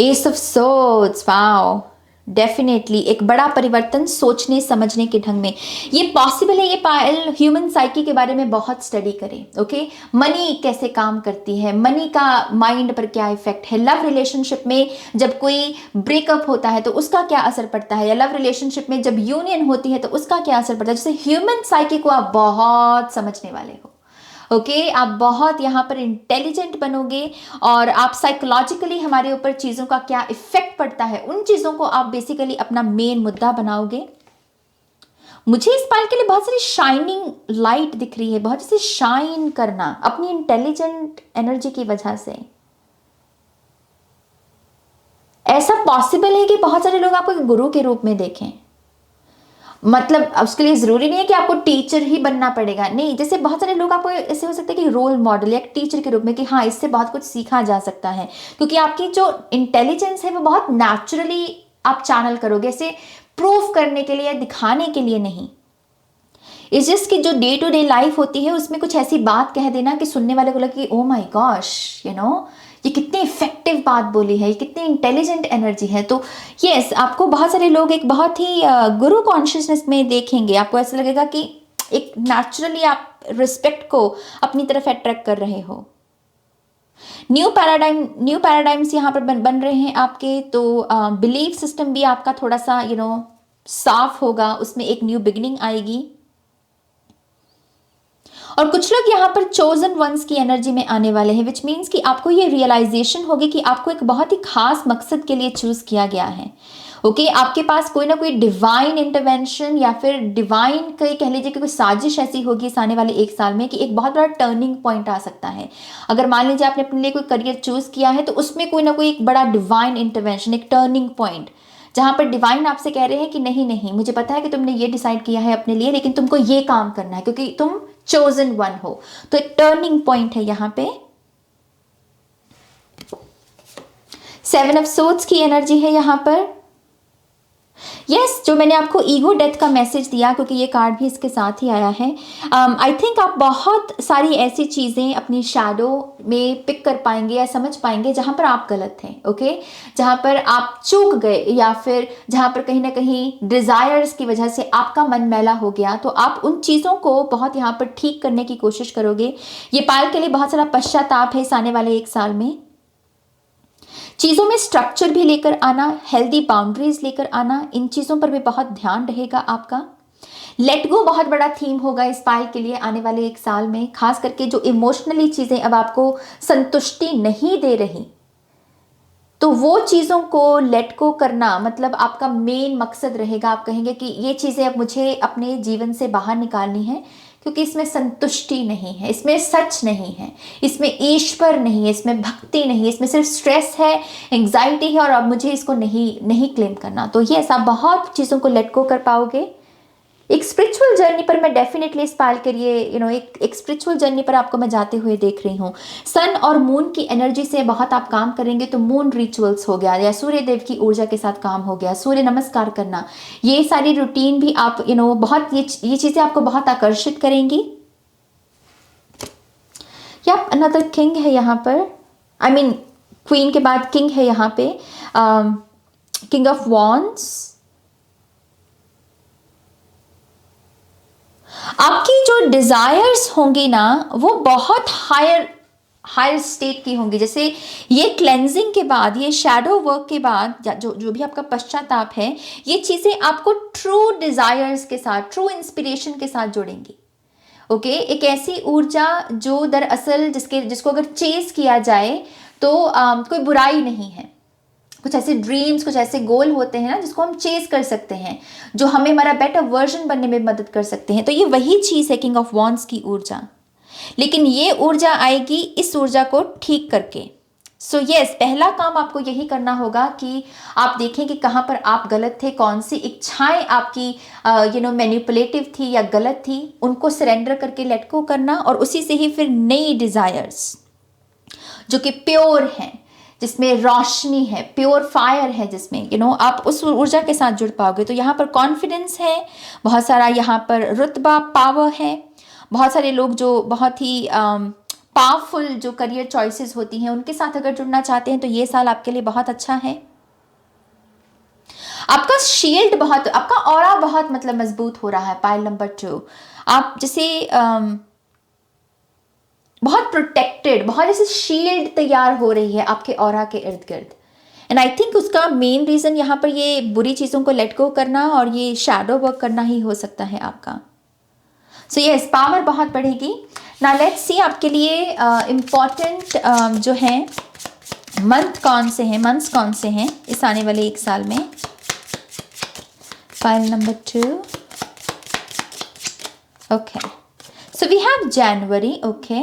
S of swords, wow, definitely एक बड़ा परिवर्तन सोचने समझने के ढंग में ये पॉसिबल है। ये पायल ह्यूमन साइकी के बारे में बहुत स्टडी करें। ओके, मनी कैसे काम करती है, मनी का माइंड पर क्या इफेक्ट है, लव रिलेशनशिप में जब कोई ब्रेकअप होता है तो उसका क्या असर पड़ता है, या लव रिलेशनशिप में जब यूनियन होती है तो उसका क्या असर पड़ता है। जैसे ह्यूमन साइकी को आप बहुत समझने वाले हो। ओके, आप बहुत यहाँ पर इंटेलिजेंट बनोगे और आप साइकोलॉजिकली हमारे ऊपर चीज़ों का क्या इफेक्ट पड़ता है, उन चीज़ों को आप बेसिकली अपना मेन मुद्दा बनाओगे। मुझे इस पाल के लिए बहुत सारी शाइनिंग लाइट दिख रही है, बहुत से शाइन करना अपनी इंटेलिजेंट एनर्जी की वजह से। ऐसा पॉसिबल है कि बहुत सारे लोग आपको गुरु के रूप में देखें। मतलब उसके लिए जरूरी नहीं है कि आपको टीचर ही बनना पड़ेगा, नहीं, जैसे बहुत सारे लोग आपको ऐसे हो सकता है कि रोल मॉडल या टीचर के रूप में, कि हाँ इससे बहुत कुछ सीखा जा सकता है, क्योंकि आपकी जो इंटेलिजेंस है वो बहुत नेचुरली आप चैनल करोगे, ऐसे प्रूफ करने के लिए या दिखाने के लिए नहीं। इस जस्ट कि जो डे टू डे लाइफ होती है उसमें कुछ ऐसी बात कह देना कि सुनने वाले को लगे ओ माय गॉश, ये कितनी इफेक्टिव बात बोली है, ये कितनी इंटेलिजेंट एनर्जी है। तो यस, आपको बहुत सारे लोग एक बहुत ही गुरु कॉन्शियसनेस में देखेंगे। आपको ऐसा लगेगा कि एक नेचुरली आप रिस्पेक्ट को अपनी तरफ अट्रैक्ट कर रहे हो। न्यू पैराडाइम्स यहाँ पर बन रहे हैं आपके, तो बिलीफ सिस्टम भी आपका थोड़ा सा साफ होगा, उसमें एक न्यू बिगिनिंग आएगी। और कुछ लोग यहाँ पर चोजन वंस की एनर्जी में आने वाले हैं, विच मीन्स कि आपको ये रियलाइजेशन होगी कि आपको एक बहुत ही खास मकसद के लिए चूज किया गया है। ओके, आपके पास कोई ना कोई डिवाइन इंटरवेंशन या फिर डिवाइन कह लीजिए कि कोई साजिश ऐसी होगी इस आने वाले एक साल में कि एक बहुत बड़ा टर्निंग पॉइंट आ सकता है। अगर मान लीजिए आपने अपने लिए कोई करियर चूज किया है तो उसमें कोई ना कोई एक बड़ा डिवाइन इंटरवेंशन, एक टर्निंग पॉइंट, जहां पर डिवाइन आपसे कह रहे हैं कि नहीं नहीं, मुझे पता है कि तुमने ये डिसाइड किया है अपने लिए, लेकिन तुमको ये काम करना है क्योंकि तुम चोजन वन हो। तो एक टर्निंग पॉइंट है यहां पे। 7 ऑफ सोर्ड्स की एनर्जी है यहां पर। जो मैंने आपको ईगो डेथ का मैसेज दिया, क्योंकि ये कार्ड भी इसके साथ ही आया है। आई थिंक आप बहुत सारी ऐसी चीज़ें अपनी शैडो में पिक कर पाएंगे या समझ पाएंगे जहाँ पर आप गलत थे। ओके, जहाँ पर आप चूक गए या फिर जहाँ पर कहीं ना कहीं डिज़ायर्स की वजह से आपका मन मैला हो गया, तो आप उन चीज़ों को बहुत यहाँ पर ठीक करने की कोशिश करोगे। ये पाल के लिए बहुत सारा पश्चाताप है इस आने वाले एक साल में। चीज़ों में स्ट्रक्चर भी लेकर आना, हेल्दी बाउंड्रीज लेकर आना, इन चीज़ों पर भी बहुत ध्यान रहेगा आपका। लेट गो बहुत बड़ा थीम होगा इस पाल के लिए आने वाले एक साल में, खास करके जो इमोशनली चीज़ें अब आपको संतुष्टि नहीं दे रही, तो वो चीज़ों को लेट गो करना मतलब आपका मेन मकसद रहेगा। आप कहेंगे कि ये चीज़ें अब मुझे अपने जीवन से बाहर निकालनी है, क्योंकि इसमें संतुष्टि नहीं है, इसमें सच नहीं है, इसमें ईश्वर नहीं है, इसमें भक्ति नहीं है, इसमें सिर्फ स्ट्रेस है, एंग्जाइटी है, और अब मुझे इसको नहीं क्लेम करना। तो यस, आप बहुत चीज़ों को लेट गो कर पाओगे। एक स्पिरिचुअल जर्नी पर मैं डेफिनेटली इस पाल के लिए एक स्पिरिचुअल जर्नी पर आपको मैं जाते हुए देख रही हूँ। सन और मून की एनर्जी से बहुत आप काम करेंगे, तो मून रिचुअल्स हो गया या सूर्य देव की ऊर्जा के साथ काम हो गया, सूर्य नमस्कार करना, ये सारी रूटीन भी आप बहुत ये चीज़ें आपको बहुत आकर्षित करेंगी। या अनदर किंग है यहाँ पर, क्वीन के बाद किंग है यहाँ पे, किंग ऑफ वॉन्ड्स। आपकी जो डिजायर्स होंगी ना वो बहुत हायर स्टेट की होंगी। जैसे ये क्लेंजिंग के बाद, ये शैडो वर्क के बाद, जो जो भी आपका पश्चाताप है, ये चीज़ें आपको ट्रू डिजायर्स के साथ, ट्रू इंस्पिरेशन के साथ जोड़ेंगी। ओके, एक ऐसी ऊर्जा जो दरअसल जिसको अगर चेस किया जाए तो कोई बुराई नहीं है। कुछ ऐसे ड्रीम्स, कुछ ऐसे गोल होते हैं ना जिसको हम चेस कर सकते हैं, जो हमें हमारा बेटर वर्जन बनने में मदद कर सकते हैं। तो ये वही चीज़ है किंग ऑफ वॉन्ड्स की ऊर्जा। लेकिन ये ऊर्जा आएगी इस ऊर्जा को ठीक करके। सो यस, पहला काम आपको यही करना होगा कि आप देखें कि कहाँ पर आप गलत थे, कौन सी इच्छाएं आपकी मैनिपुलेटिव थी या गलत थी, उनको सरेंडर करके लेट गो करना, और उसी से ही फिर नई डिजायर्स जो कि प्योर हैं, जिसमें रोशनी है, प्योर फायर है, जिसमें आप उस ऊर्जा के साथ जुड़ पाओगे। तो यहाँ पर कॉन्फिडेंस है बहुत सारा, यहाँ पर रुतबा, पावर है। बहुत सारे लोग जो बहुत ही पावरफुल जो करियर चॉइसेस होती हैं उनके साथ अगर जुड़ना चाहते हैं तो ये साल आपके लिए बहुत अच्छा है। आपका शील्ड बहुत, आपका ऑरा बहुत मतलब मजबूत हो रहा है। पाइल नंबर 2, आप जैसे बहुत प्रोटेक्टेड, बहुत जैसे शील्ड तैयार हो रही है आपके ऑरा के इर्द गिर्द। एंड आई थिंक उसका मेन रीजन यहाँ पर ये बुरी चीज़ों को लेट गो करना और ये शैडो वर्क करना ही हो सकता है आपका। सो यस, पावर बहुत बढ़ेगी। ना लेट्स सी आपके लिए इम्पॉर्टेंट जो है मंथ कौन से हैं, मंथ्स कौन से हैं इस आने वाले एक साल में। File number 2, okay, so we have January, okay,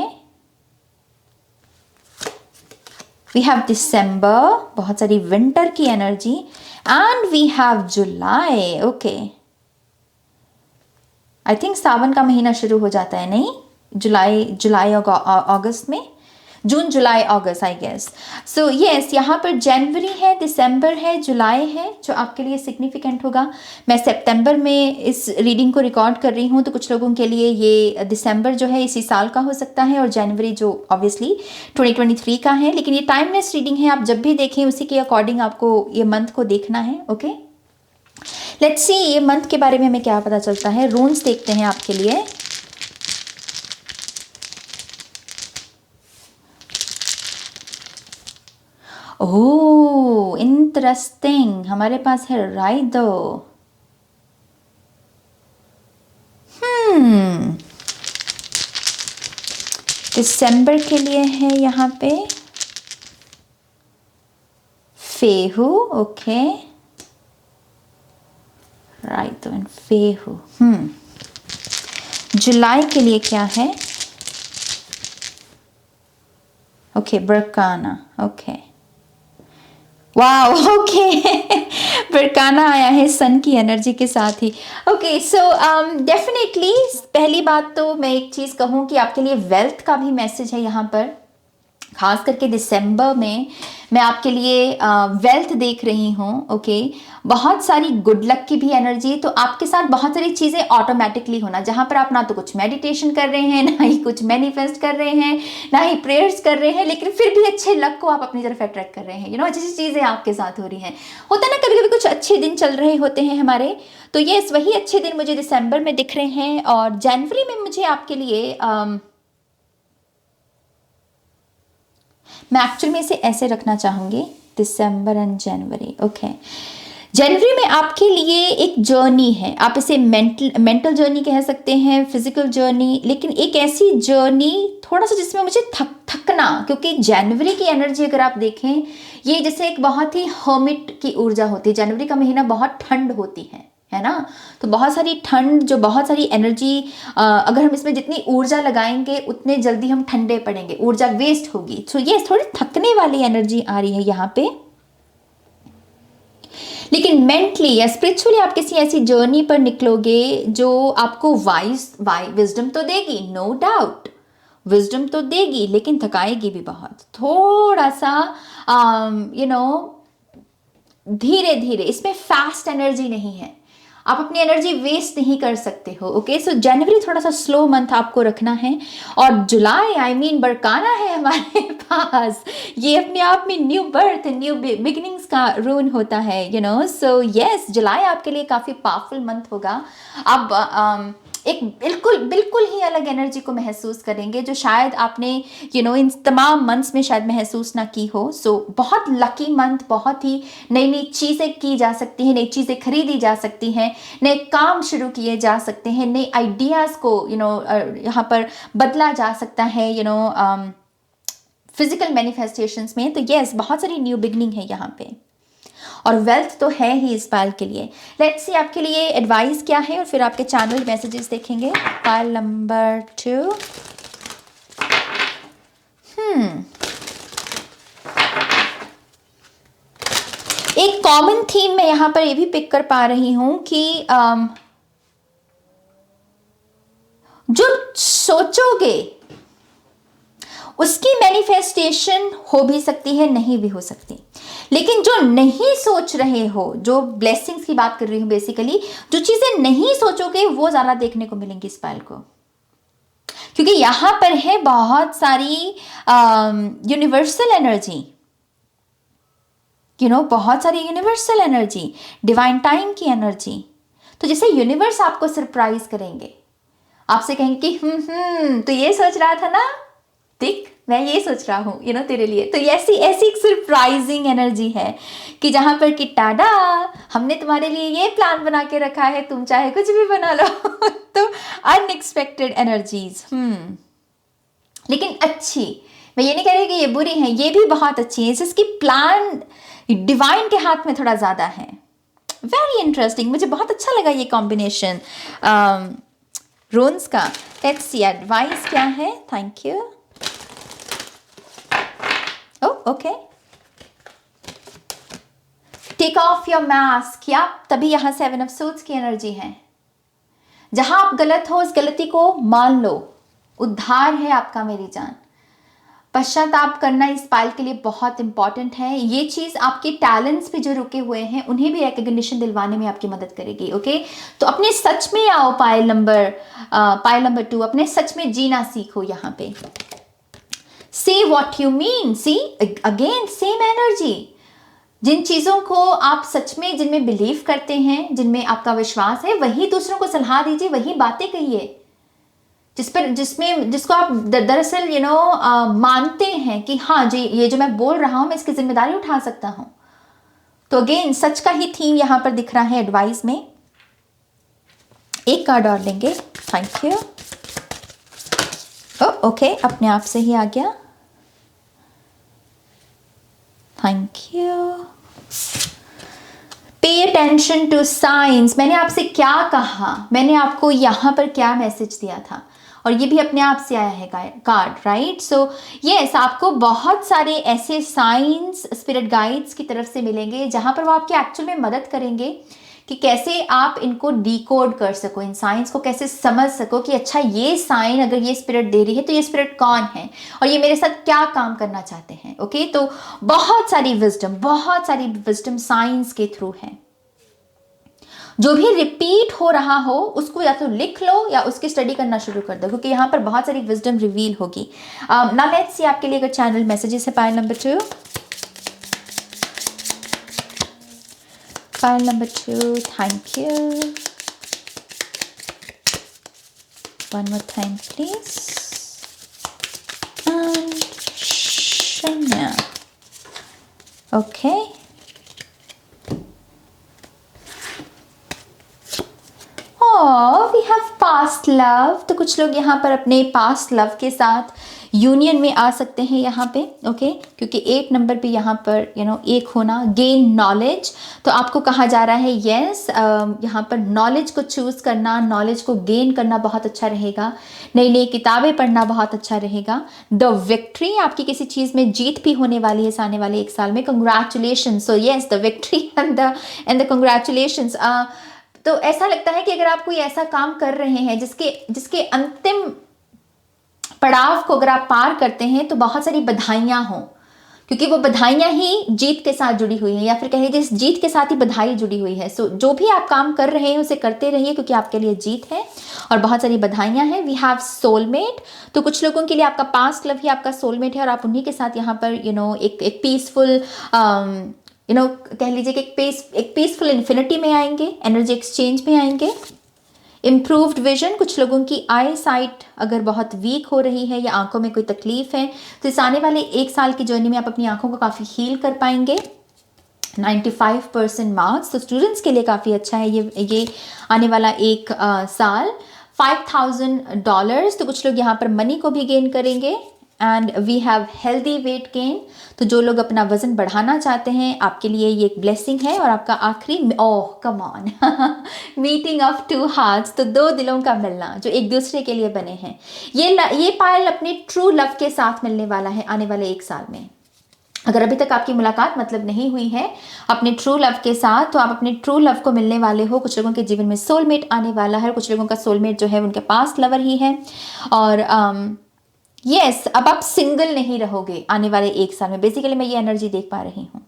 we have December, बहुत सारी विंटर की energy, and we have July, okay. I think सावन का महीना शुरू हो जाता है, नहीं? जुलाई अगस्त में, जून जुलाई अगस्त आई गेस। सो यस, यहाँ पर जनवरी है, दिसंबर है, जुलाई है जो आपके लिए सिग्निफिकेंट होगा। मैं सितंबर में इस रीडिंग को रिकॉर्ड कर रही हूँ, तो कुछ लोगों के लिए ये दिसंबर जो है इसी साल का हो सकता है, और जनवरी जो ऑब्वियसली 2023 का है। लेकिन ये टाइमलेस रीडिंग है, आप जब भी देखें उसी के अकॉर्डिंग आपको ये मंथ को देखना है। ओके, लेट्स सी ये मंथ के बारे में हमें क्या पता चलता है। रून्स देखते हैं आपके लिए। ओह इंटरेस्टिंग, हमारे पास है राइदो। दिसंबर के लिए है यहाँ पे फेहू, ओके, राइदो एंड फेहू। जुलाई के लिए क्या है? Okay, Barkana, okay, wow, okay, Barkana आया है सन की एनर्जी के साथ ही। ओके, सो डेफिनेटली पहली बात तो मैं एक चीज़ कहूँ कि आपके लिए वेल्थ का भी मैसेज है यहाँ पर। खास करके दिसंबर में मैं आपके लिए वेल्थ देख रही हूँ। ओके, बहुत सारी गुड लक की भी एनर्जी, तो आपके साथ बहुत सारी चीज़ें ऑटोमेटिकली होना, जहाँ पर आप ना तो कुछ मेडिटेशन कर रहे हैं, ना ही कुछ मैनिफेस्ट कर रहे हैं, ना ही प्रेयर्स कर रहे हैं, लेकिन फिर भी अच्छे लक को आप अपनी तरफ अट्रैक्ट कर रहे हैं। अच्छी अच्छी चीज़ें आपके साथ हो रही हैं। होता है ना, कभी कभी कुछ अच्छे दिन चल रहे होते हैं हमारे, तो ये वही अच्छे दिन मुझे दिसंबर में दिख रहे हैं। और जनवरी में मुझे आपके लिए मैं एक्चुअल में इसे ऐसे रखना चाहूँगी, दिसंबर एंड जनवरी। ओके, जनवरी में आपके लिए एक जर्नी है, आप इसे मेंटल जर्नी कह सकते हैं, फिजिकल जर्नी, लेकिन एक ऐसी जर्नी थोड़ा सा जिसमें मुझे थकना, क्योंकि जनवरी की एनर्जी अगर आप देखें, ये जैसे एक बहुत ही हर्मिट की ऊर्जा होती है। जनवरी का महीना बहुत ठंड होती है ना, तो बहुत सारी ठंड, जो बहुत सारी एनर्जी, अगर हम इसमें जितनी ऊर्जा लगाएंगे उतने जल्दी हम ठंडे पड़ेंगे, ऊर्जा वेस्ट होगी। तो ये थोड़ी थकने वाली एनर्जी आ रही है यहाँ पे। लेकिन मेंटली या स्पिरिचुअली आप किसी ऐसी जर्नी पर निकलोगे जो आपको विजडम तो देगी, नो डाउट, विजडम तो देगी, लेकिन थकाएगी भी बहुत। थोड़ा सा धीरे धीरे, इसमें फास्ट एनर्जी नहीं है। आप अपनी एनर्जी वेस्ट नहीं कर सकते हो। ओके, सो जनवरी थोड़ा सा स्लो मंथ आपको रखना है, और जुलाई आई मीन बरकाना है हमारे पास। ये अपने आप में न्यू बर्थ, न्यू बिगिनिंग्स का रून होता है, यू नो। सो यस, जुलाई आपके लिए काफ़ी पावरफुल मंथ होगा। आप एक बिल्कुल बिल्कुल ही अलग एनर्जी को महसूस करेंगे, जो शायद आपने इन तमाम मंथ्स में शायद महसूस ना की हो। सो बहुत लकी मंथ, बहुत ही नई नई चीज़ें की जा सकती हैं, नई चीज़ें खरीदी जा सकती हैं, नए काम शुरू किए जा सकते हैं, नए आइडियाज़ को यहाँ पर बदला जा सकता है, फिजिकल मैनिफेस्टेशंस में। तो यस, बहुत सारी न्यू बिगनिंग है यहाँ पे, और वेल्थ तो है ही इस पायल के लिए। लेट्स सी आपके लिए एडवाइस क्या है, और फिर आपके चैनल मैसेजेस देखेंगे। पायल नंबर 2। एक कॉमन थीम मैं यहाँ पर ये भी पिक कर पा रही हूं कि जो सोचोगे उसकी मैनिफेस्टेशन हो भी सकती है, नहीं भी हो सकती। लेकिन जो नहीं सोच रहे हो, जो ब्लेसिंग्स की बात कर रही हूं बेसिकली, जो चीजें नहीं सोचोगे वो ज्यादा देखने को मिलेंगी इस पायल को, क्योंकि यहां पर है बहुत सारी यूनिवर्सल एनर्जी, बहुत सारी यूनिवर्सल एनर्जी, डिवाइन टाइम की एनर्जी। तो जैसे यूनिवर्स आपको सरप्राइज करेंगे, आपसे कहेंगे कि तो ये सोच रहा था ना, देख मैं ये सोच रहा हूँ तेरे लिए। तो ऐसी ऐसी एक सरप्राइजिंग एनर्जी है कि जहां पर कि टाडा, हमने तुम्हारे लिए ये प्लान बना के रखा है, तुम चाहे कुछ भी बना लो। तो अनएक्सपेक्टेड एनर्जीज, लेकिन अच्छी। मैं ये नहीं कह रही कि ये बुरी है, ये भी बहुत अच्छी है। इसकी प्लान डिवाइन के हाथ में थोड़ा ज्यादा है। वेरी इंटरेस्टिंग, मुझे बहुत अच्छा लगा ये कॉम्बिनेशन रोन्स का। लेट्स सी एडवाइस क्या है। Thank you. Okay, take off your mask. या तभी यहां 7 ऑफ सोर्ड्स की एनर्जी है। जहां आप गलत हो, उस गलती को मान लो, उद्धार है आपका मेरी जान। पश्चाताप करना इस पायल के लिए बहुत इंपॉर्टेंट है। ये चीज आपके टैलेंट्स पे जो रुके हुए हैं उन्हें भी रिकग्निशन दिलवाने में आपकी मदद करेगी। ओके, तो अपने सच में आओ। पायल नंबर 2, अपने सच में जीना सीखो। यहाँ पे say what you mean, see again same energy। जिन चीजों को आप सच में, जिनमें बिलीव करते हैं, जिनमें आपका विश्वास है, वही दूसरों को सलाह दीजिए, वही बातें कहिए जिसको आप दरअसल मानते हैं कि हाँ जी, ये जो मैं बोल रहा हूं मैं इसकी जिम्मेदारी उठा सकता हूं। तो अगेन सच का ही थीम यहां पर दिख रहा है एडवाइस में। एक कार्ड और लेंगे। Thank you. ओके, अपने आप से ही आ गया। Thank you. Pay attention to science. मैंने आपसे क्या कहा, मैंने आपको यहां पर क्या मैसेज दिया था, और ये भी अपने आप से आया है कार्ड, राइट। सो यस, आपको बहुत सारे ऐसे साइंस स्पिरिट गाइड्स की तरफ से मिलेंगे जहां पर वो आपकी एक्चुअल में मदद करेंगे कि कैसे आप इनको डिकोड कर सको, इन साइंस को कैसे समझ सको कि अच्छा ये साइन अगर ये स्पिरिट दे रही है तो ये स्पिरिट कौन है और ये मेरे साथ क्या काम करना चाहते हैं। ओके, तो बहुत सारी विजडम साइंस के थ्रू है। जो भी रिपीट हो रहा हो उसको या तो लिख लो या उसकी स्टडी करना शुरू कर दो, क्योंकि यहाँ पर बहुत सारी विजडम रिवील होगी। नाउ लेट्स सी आपके लिए अगर चैनल मैसेजेस है। Pile number 2, pile number 2, thank you. One more time please. And शन्या। Okay, we have past love. तो कुछ लोग यहाँ पर अपने पास्ट लव के साथ यूनियन में आ सकते हैं यहाँ पे। ओके, क्योंकि 8 नंबर पे यहाँ पर एक होना, गेन नॉलेज। तो आपको कहा जा रहा है यस, यहाँ पर नॉलेज को चूज करना, नॉलेज को गेन करना बहुत अच्छा रहेगा। नई नई किताबें पढ़ना बहुत अच्छा रहेगा। द विक्ट्री, आपकी किसी चीज़ में जीत भी होने वाली है इस आने वाले 1 साल में। Congratulation. So yes, the victory and the congratulation. तो ऐसा लगता है कि अगर आप कोई ऐसा काम कर रहे हैं जिसके अंतिम पड़ाव को अगर आप पार करते हैं तो बहुत सारी बधाइयां हों। क्योंकि वो बधाइयाँ ही जीत के साथ जुड़ी हुई हैं, या फिर कह लीजिए इस जीत के साथ ही बधाई जुड़ी हुई है। सो जो भी आप काम कर रहे हैं उसे करते रहिए, क्योंकि आपके लिए जीत है और बहुत सारी बधाइयाँ हैं। वी हैव सोलमेट, तो कुछ लोगों के लिए आपका पास्ट लव ही आपका सोलमेट है और आप उन्हीं के साथ यहाँ पर एक पीसफुल कह लीजिए कि एक पीसफुल इन्फिनिटी में आएंगे, एनर्जी एक्सचेंज में आएंगे। इम्प्रूव्ड विजन, कुछ लोगों की आई साइट अगर बहुत वीक हो रही है या आंखों में कोई तकलीफ है तो इस आने वाले 1 साल की जर्नी में आप अपनी आंखों को काफ़ी हील कर पाएंगे। 95% मार्क्स, तो स्टूडेंट्स के लिए काफ़ी अच्छा है ये आने वाला 1 साल। $5,000, तो कुछ लोग यहाँ पर मनी को भी गेन करेंगे। And we have healthy weight gain, तो जो लोग अपना वजन बढ़ाना चाहते हैं आपके लिए ये एक ब्लेसिंग है। और आपका आखिरी, oh come on, meeting of 2 hearts, तो 2 दिलों का मिलना जो एक दूसरे के लिए बने हैं। ये पायल अपने ट्रू लव के साथ मिलने वाला है आने वाले 1 साल में। अगर अभी तक आपकी मुलाकात मतलब नहीं हुई है अपने ट्रू लव के साथ, तो आप अपने ट्रू लव को मिलने वाले हो। कुछ लोगों के जीवन में सोलमेट आने वाला है, कुछ लोगों का सोलमेट जो है उनके पास लवर ही है। और यस, अब आप सिंगल नहीं रहोगे आने वाले 1 साल में। बेसिकली मैं ये एनर्जी देख पा रही हूँ।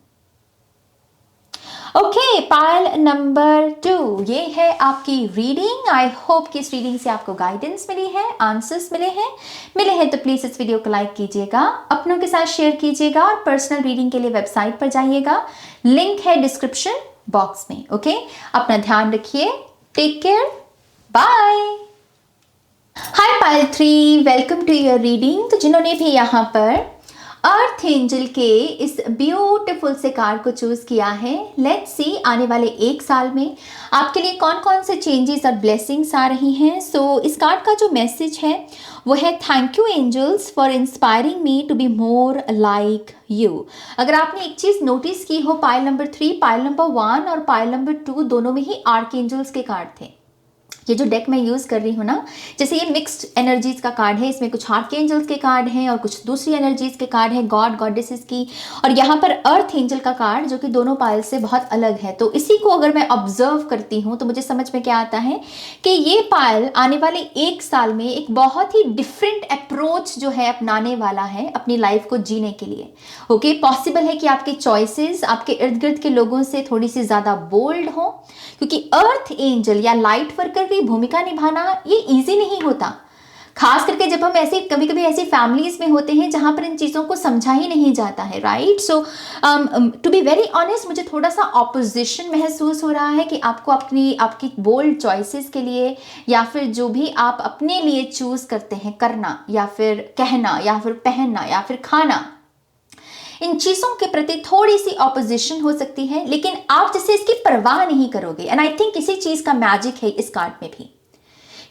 ओके, पायल नंबर 2, ये है आपकी रीडिंग। आई होप कि इस रीडिंग से आपको गाइडेंस मिली है, आंसर्स मिले हैं तो प्लीज इस वीडियो को लाइक कीजिएगा, अपनों के साथ शेयर कीजिएगा और पर्सनल रीडिंग के लिए वेबसाइट पर जाइएगा, लिंक है डिस्क्रिप्शन बॉक्स में। ओके, अपना ध्यान रखिए, take care, bye. Hi pile 3, welcome to your reading. तो जिन्होंने भी यहाँ पर अर्थ एंजल के इस ब्यूटीफुल से कार्ड को चूज किया है, लेट्स सी आने वाले 1 साल में आपके लिए कौन कौन से चेंजेस और ब्लेसिंग्स आ रही हैं। सो इस कार्ड का जो मैसेज है वो है, thank you angels for inspiring me to be more like you. अगर आपने एक चीज नोटिस की हो, पायल नंबर 3, पायल नंबर 1 और पायल नंबर 2 दोनों में ही आर्क एंजल्स के कार्ड थे। ये जो डेक मैं यूज़ कर रही हूँ ना, जैसे ये मिक्स्ड एनर्जीज का कार्ड है, इसमें कुछ आर्क एंजल्स के कार्ड हैं और कुछ दूसरी एनर्जीज के कार्ड है, गॉड गॉडेसेस की, और यहाँ पर अर्थ एंजल का कार्ड जो कि दोनों पायल से बहुत अलग है। तो इसी को अगर मैं ऑब्जर्व करती हूँ तो मुझे समझ में क्या आता है कि ये पायल आने वाले 1 साल में एक बहुत ही डिफरेंट अप्रोच जो है अपनाने वाला है अपनी लाइफ को जीने के लिए। ओके, पॉसिबल है कि आपके चॉइसेस आपके इर्द गिर्द के लोगों से थोड़ी सी ज़्यादा बोल्ड हो, क्योंकि अर्थ एंजल या लाइट वर्कर की भूमिका निभाना ये इजी नहीं होता, खास करके जब हम ऐसे कभी कभी ऐसी फैमिलीज में होते हैं जहां पर इन चीज़ों को समझा ही नहीं जाता है, right. So to be very honest, मुझे थोड़ा सा ऑपोजिशन महसूस हो रहा है कि आपको आपकी बोल्ड चॉइसेस के लिए, या फिर जो भी आप अपने लिए चूज करते हैं करना या फिर कहना या फिर पहनना या फिर खाना, इन चीज़ों के प्रति थोड़ी सी ऑपोजिशन हो सकती है, लेकिन आप जैसे इसकी परवाह नहीं करोगे। एंड आई थिंक इसी चीज़ का मैजिक है इस कार्ड में भी,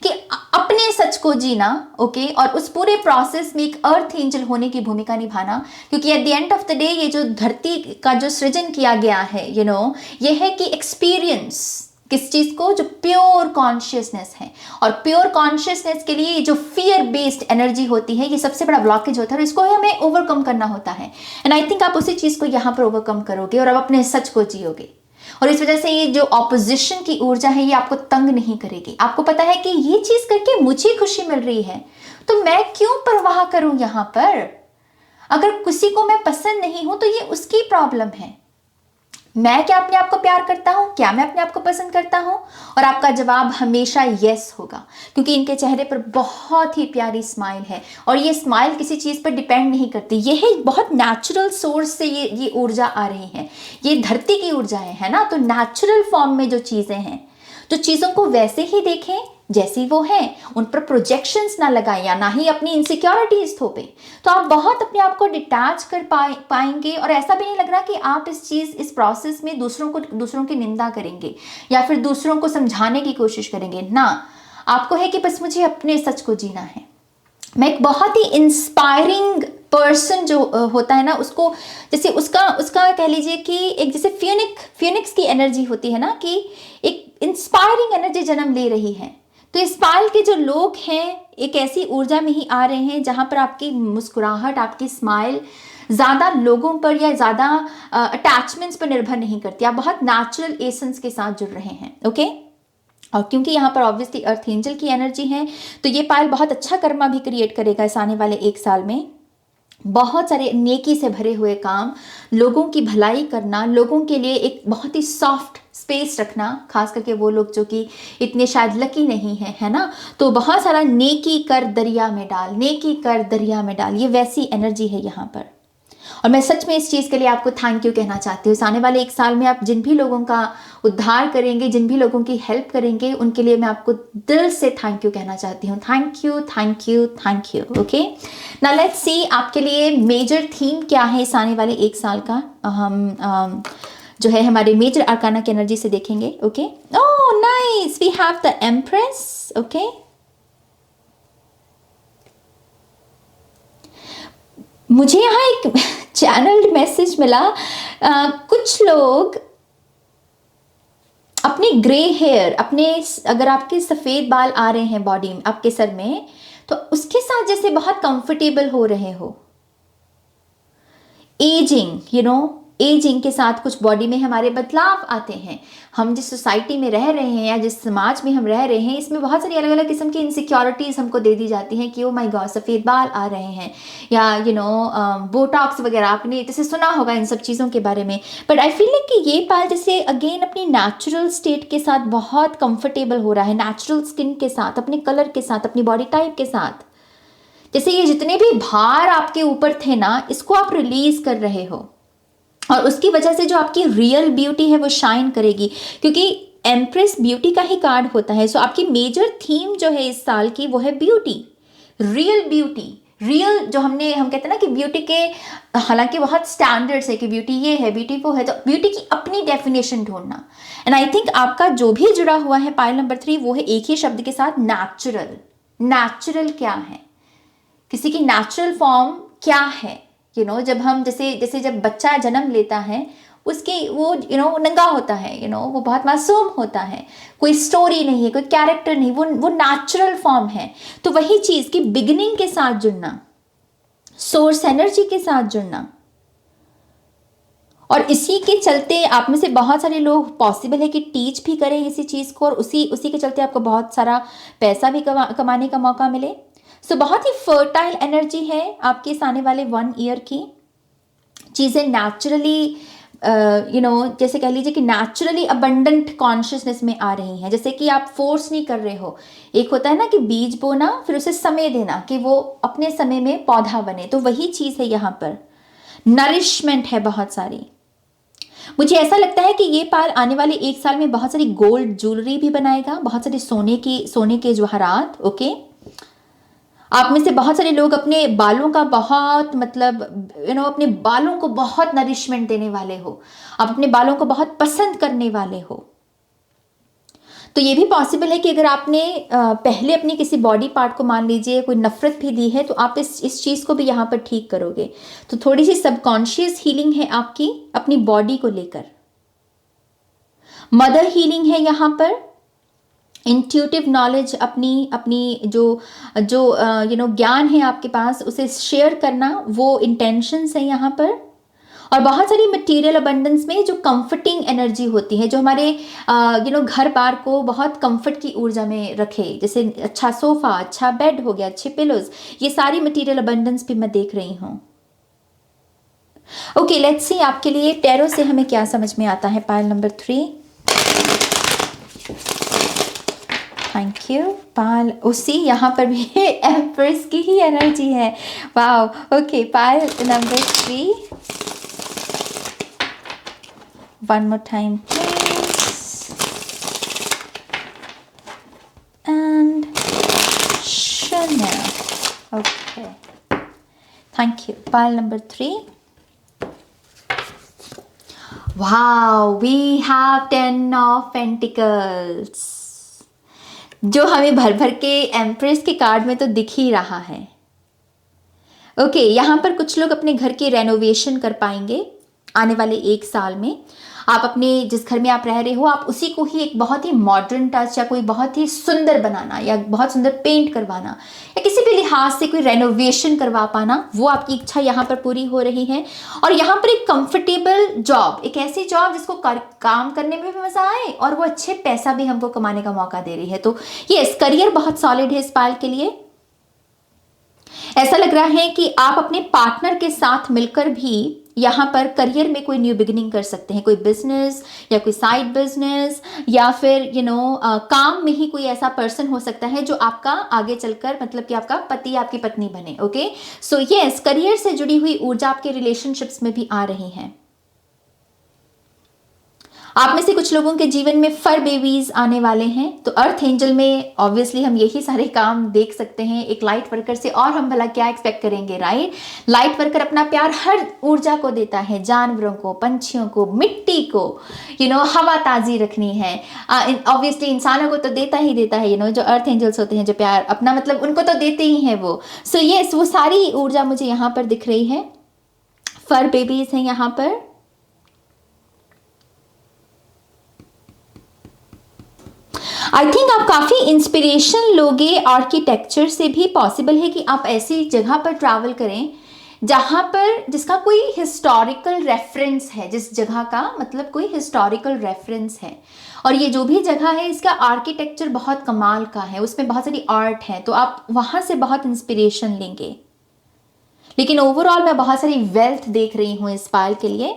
कि अपने सच को जीना, ओके, और उस पूरे प्रोसेस में एक अर्थ एंजल होने की भूमिका निभाना। क्योंकि at the end of the day ये जो धरती का जो सृजन किया गया है, ये है कि एक्सपीरियंस किस चीज को, जो प्योर कॉन्शियसनेस है, और प्योर कॉन्शियसनेस के लिए जो फियर बेस्ड एनर्जी होती है, ये सबसे बड़ा ब्लॉकेज होता है और इसको हमें ओवरकम करना होता है। एंड आई थिंक आप उसी चीज को यहाँ पर ओवरकम करोगे और अब अपने सच को जियोगे, और इस वजह से ये जो ऑपोजिशन की ऊर्जा है ये आपको तंग नहीं करेगी। आपको पता है कि ये चीज करके मुझे खुशी मिल रही है, तो मैं क्यों परवाह करूं यहाँ पर। अगर किसी को मैं पसंद नहीं हूं तो ये उसकी प्रॉब्लम है। मैं क्या अपने आप को प्यार करता हूं, क्या मैं अपने आप को पसंद करता हूं? और आपका जवाब हमेशा यस होगा, क्योंकि इनके चेहरे पर बहुत ही प्यारी स्माइल है, और ये स्माइल किसी चीज पर डिपेंड नहीं करती। ये है बहुत नेचुरल सोर्स से ये ऊर्जा आ रही है, ये धरती की ऊर्जा है ना। तो नेचुरल फॉर्म में जो चीजें हैं, तो चीजों को वैसे ही देखें जैसी वो है, उन पर प्रोजेक्शंस ना लगाएं या ना ही अपनी इनसिक्योरिटीज थोपे, तो आप बहुत अपने आप को डिटैच कर पाएंगे। और ऐसा भी नहीं लग रहा कि आप इस प्रोसेस में दूसरों की निंदा करेंगे या फिर दूसरों को समझाने की कोशिश करेंगे ना। आपको है कि बस मुझे अपने सच को जीना है। मैं एक बहुत ही इंस्पायरिंग पर्सन जो होता है ना, उसको जैसे उसका कह लीजिए कि एक जैसे फिनिक्स की एनर्जी होती है ना, कि एक इंस्पायरिंग एनर्जी जन्म ले रही है। तो इस पाल के जो लोग हैं एक ऐसी ऊर्जा में ही आ रहे हैं जहां पर आपकी मुस्कुराहट, आपकी स्माइल ज़्यादा लोगों पर या ज़्यादा अटैचमेंट्स पर निर्भर नहीं करती। आप बहुत नेचुरल एसेंस के साथ जुड़ रहे हैं, ओके। और क्योंकि यहाँ पर ऑब्वियसली अर्थ एंजल की एनर्जी है, तो ये पायल बहुत अच्छा कर्मा भी क्रिएट करेगा इस आने वाले 1 साल में। बहुत सारे नेकी से भरे हुए काम, लोगों की भलाई करना, लोगों के लिए एक बहुत ही सॉफ्ट स्पेस रखना, खास करके वो लोग जो कि इतने शायद लकी नहीं है, है ना। तो बहुत सारा नेकी कर दरिया में डाल, नेकी कर दरिया में डाल, ये वैसी एनर्जी है यहाँ पर। और मैं सच में इस चीज़ के लिए आपको थैंक यू कहना चाहती हूँ। इस आने वाले 1 साल में आप जिन भी लोगों का उद्धार करेंगे, जिन भी लोगों की हेल्प करेंगे, उनके लिए मैं आपको दिल से थैंक यू कहना चाहती हूँ। Thank you, thank you, thank you. Okay, now let's see आपके लिए मेजर थीम क्या है इस आने वाले 1 साल का। हम जो है हमारे मेजर आर्काना की एनर्जी से देखेंगे। Okay, oh nice, we have the empress. Okay, मुझे यहाँ एक चैनल मैसेज मिला, कुछ लोग अपने ग्रे हेयर, अपने अगर आपके सफ़ेद बाल आ रहे हैं बॉडी में, आपके सर में, तो उसके साथ जैसे बहुत कंफर्टेबल हो रहे हो। एजिंग, एजिंग के साथ कुछ बॉडी में हमारे बदलाव आते हैं। हम जिस सोसाइटी में रह रहे हैं या जिस समाज में हम रह रहे हैं, इसमें बहुत सारी अलग अलग किस्म की इनसिक्योरिटीज़ हमको दे दी जाती हैं कि ओ माय गॉड सफ़ेद बाल आ रहे हैं, या बोटॉक्स वगैरह, आपने जैसे सुना होगा इन सब चीज़ों के बारे में। बट आई फील लाइक कि ये बाल जैसे अगेन अपनी नेचुरल स्टेट के साथ बहुत कंफर्टेबल हो रहा है, नेचुरल स्किन के साथ, अपने कलर के साथ, अपनी बॉडी टाइप के साथ। जैसे ये जितने भी भार आपके ऊपर थे ना, इसको आप रिलीज कर रहे हो, और उसकी वजह से जो आपकी रियल ब्यूटी है वो शाइन करेगी, क्योंकि एम्प्रेस ब्यूटी का ही कार्ड होता है। सो आपकी मेजर थीम जो है इस साल की वो है ब्यूटी, रियल ब्यूटी। रियल जो हम कहते हैं ना कि ब्यूटी के हालांकि बहुत स्टैंडर्ड्स है कि ब्यूटी ये है, ब्यूटी वो है, तो ब्यूटी की अपनी डेफिनेशन ढूंढना। एंड आई थिंक आपका जो भी जुड़ा हुआ है पायल नंबर 3, वो है एक ही शब्द के साथ, नेचुरल। नेचुरल क्या है, किसी की नेचुरल फॉर्म क्या है। जब हम जैसे जब बच्चा जन्म लेता है, उसकी वो नंगा होता है, वो बहुत मासूम होता है, कोई स्टोरी नहीं है, कोई कैरेक्टर नहीं, वो नेचुरल फॉर्म है। तो वही चीज़ की बिगिनिंग के साथ जुड़ना, सोर्स एनर्जी के साथ जुड़ना, और इसी के चलते आप में से बहुत सारे लोग पॉसिबल है कि टीच भी करें इसी चीज़ को, और उसी के चलते आपको बहुत सारा पैसा भी कमाने का मौका मिले। सो बहुत ही फर्टाइल एनर्जी है आपके इस आने वाले 1 ईयर की। चीज़ें नेचुरली जैसे कह लीजिए कि नेचुरली अबंडेंट कॉन्शियसनेस में आ रही हैं, जैसे कि आप फोर्स नहीं कर रहे हो। एक होता है ना कि बीज बोना, फिर उसे समय देना कि वो अपने समय में पौधा बने, तो वही चीज़ है यहाँ पर। नरिशमेंट है बहुत सारी। मुझे ऐसा लगता है कि ये पाल आने वाले 1 साल में बहुत सारी गोल्ड ज्वेलरी भी बनाएगा, बहुत सारी सोने के जवाहरात। ओके, आप में से बहुत सारे लोग अपने बालों का बहुत अपने बालों को बहुत नरिशमेंट देने वाले हो, आप अपने बालों को बहुत पसंद करने वाले हो। तो ये भी पॉसिबल है कि अगर आपने पहले अपनी किसी बॉडी पार्ट को मान लीजिए कोई नफरत भी दी है, तो आप इस चीज़ को भी यहाँ पर ठीक करोगे। तो थोड़ी सी सबकॉन्शियस हीलिंग है आपकी अपनी बॉडी को लेकर। मदर हीलिंग है यहाँ पर। इंट्यूटिव नॉलेज, अपनी जो ज्ञान है आपके पास, उसे शेयर करना, वो इंटेंशंस है यहाँ पर। और बहुत सारी मटेरियल अबंडेंस में जो कंफर्टिंग एनर्जी होती है, जो हमारे घर बार को बहुत कंफर्ट की ऊर्जा में रखे, जैसे अच्छा सोफा, अच्छा बेड हो गया, अच्छे पिलोज, ये सारी मटेरियल अबंडेंस भी मैं देख रही हूँ। ओके, लेट्स सी आपके लिए टैरो से हमें क्या समझ में आता है pile number 3। Thank you. Pile उसी यहाँ पर भी एम्प्रेस की ही एनर्जी है। Wow, okay, pile number 3, one more time please, and Chanel. Okay, thank you. Pile number 3. Wow, we have 10 of Pentacles, जो हमें भर भर के एम्प्रेस के कार्ड में तो दिख ही रहा है। ओके, यहाँ पर कुछ लोग अपने घर की रेनोवेशन कर पाएंगे आने वाले 1 साल में। आप अपने जिस घर में आप रह रहे हो, आप उसी को ही एक बहुत ही मॉडर्न टच या कोई बहुत ही सुंदर बनाना, या बहुत सुंदर पेंट करवाना, या किसी भी लिहाज से कोई रेनोवेशन करवा पाना, वो आपकी इच्छा यहाँ पर पूरी हो रही है। और यहाँ पर एक कंफर्टेबल जॉब, एक ऐसी जॉब जिसको काम करने में भी मजा आए और वो अच्छे पैसा भी हमको कमाने का मौका दे रही है। तो यस, करियर बहुत सॉलिड है इस पाल के लिए। ऐसा लग रहा है कि आप अपने पार्टनर के साथ मिलकर भी यहाँ पर करियर में कोई न्यू बिगिनिंग कर सकते हैं, कोई बिजनेस या कोई साइड बिजनेस, या फिर काम में ही कोई ऐसा पर्सन हो सकता है जो आपका आगे चलकर मतलब कि आपका पति या आपकी पत्नी बने। ओके, सो यस, करियर से जुड़ी हुई ऊर्जा आपके रिलेशनशिप्स में भी आ रही है। आप में से कुछ लोगों के जीवन में फर बेबीज आने वाले हैं, तो अर्थ एंजल में ऑब्वियसली हम यही सारे काम देख सकते हैं एक लाइट वर्कर से, और हम भला क्या एक्सपेक्ट करेंगे, राइट। लाइट वर्कर अपना प्यार हर ऊर्जा को देता है, जानवरों को, पंछियों को, मिट्टी को, हवा ताजी रखनी है। ऑब्वियसली इंसानों को तो देता ही देता है, जो अर्थ एंजल्स होते हैं, जो प्यार अपना मतलब उनको तो देते ही हैं वो। सो यस, वो सारी ऊर्जा मुझे यहाँ पर दिख रही है। फर बेबीज हैं यहाँ पर। आई थिंक आप काफ़ी इंस्पिरेशन लोगे आर्किटेक्चर से भी। पॉसिबल है कि आप ऐसी जगह पर ट्रैवल करें जहाँ पर जिसका कोई हिस्टोरिकल रेफरेंस है, जिस जगह का मतलब कोई हिस्टोरिकल रेफरेंस है, और ये जो भी जगह है इसका आर्किटेक्चर बहुत कमाल का है, उसमें बहुत सारी आर्ट है, तो आप वहाँ से बहुत इंस्पिरेशन लेंगे। लेकिन ओवरऑल मैं बहुत सारी वेल्थ देख रही हूँ इस पाल के लिए।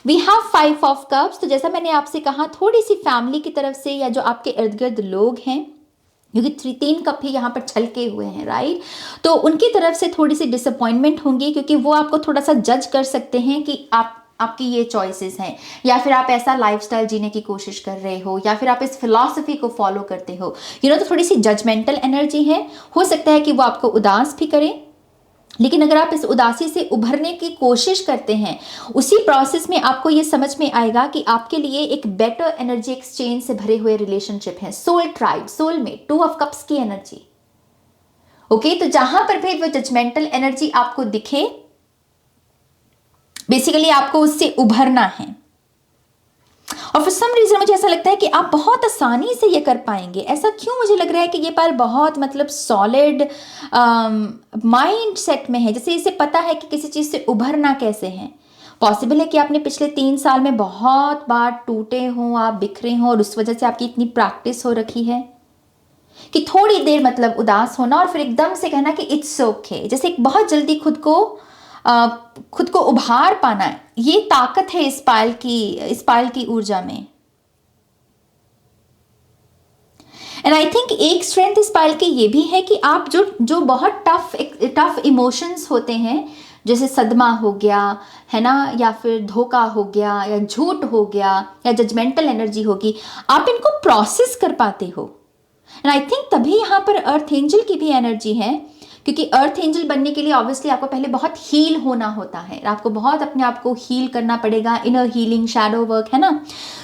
We have 5 of cups. तो जैसा मैंने आपसे कहा, थोड़ी सी फैमिली की तरफ से या जो आपके इर्द गिर्द लोग हैं, क्योंकि 3 कप ही यहाँ पर छलके हुए हैं, राइट, तो उनकी तरफ से थोड़ी सी डिसअपॉइंटमेंट होंगी, क्योंकि वो आपको थोड़ा सा जज कर सकते हैं कि आपकी ये चॉइसेस हैं, या फिर आप ऐसा लाइफस्टाइल जीने की कोशिश कर रहे हो, या फिर आप इस फिलॉसफी को फॉलो करते हो, तो थोड़ी सी जजमेंटल एनर्जी है। हो सकता है कि वो आपको उदास भी करें, लेकिन अगर आप इस उदासी से उभरने की कोशिश करते हैं, उसी प्रोसेस में आपको ये समझ में आएगा कि आपके लिए एक बेटर एनर्जी एक्सचेंज से भरे हुए रिलेशनशिप है। सोल ट्राइब, सोल में 2 ऑफ कप्स की एनर्जी। ओके, तो जहां पर भी वो जजमेंटल एनर्जी आपको दिखे, बेसिकली आपको उससे उभरना है। और फॉर सम रीजन मुझे ऐसा लगता है कि आप बहुत आसानी से ये कर पाएंगे। ऐसा क्यों मुझे लग रहा है कि ये पाल बहुत मतलब सॉलिड माइंड सेट में है, जैसे इसे पता है कि किसी चीज़ से उभरना कैसे है। पॉसिबल है कि आपने पिछले 3 साल में बहुत बार टूटे हों, आप बिखरे हों, और उस वजह से आपकी इतनी प्रैक्टिस हो रखी है कि थोड़ी देर मतलब उदास होना और फिर एकदम से कहना कि इट्स ओके, जैसे एक बहुत जल्दी खुद को उभार पाना, ये ताकत है इस पायल की ऊर्जा में। एंड आई थिंक एक स्ट्रेंथ इस पायल की ये भी है कि आप जो बहुत टफ इमोशंस होते हैं, जैसे सदमा हो गया है ना, या फिर धोखा हो गया, या झूठ हो गया, या जजमेंटल एनर्जी होगी, आप इनको प्रोसेस कर पाते हो। एंड आई थिंक तभी यहाँ पर अर्थ एंजल की भी एनर्जी है, क्योंकि अर्थ एंजल बनने के लिए ऑब्वियसली आपको पहले बहुत हील होना होता है, आपको बहुत अपने आप को हील करना पड़ेगा, इनर हीलिंग, शैडो वर्क, है ना।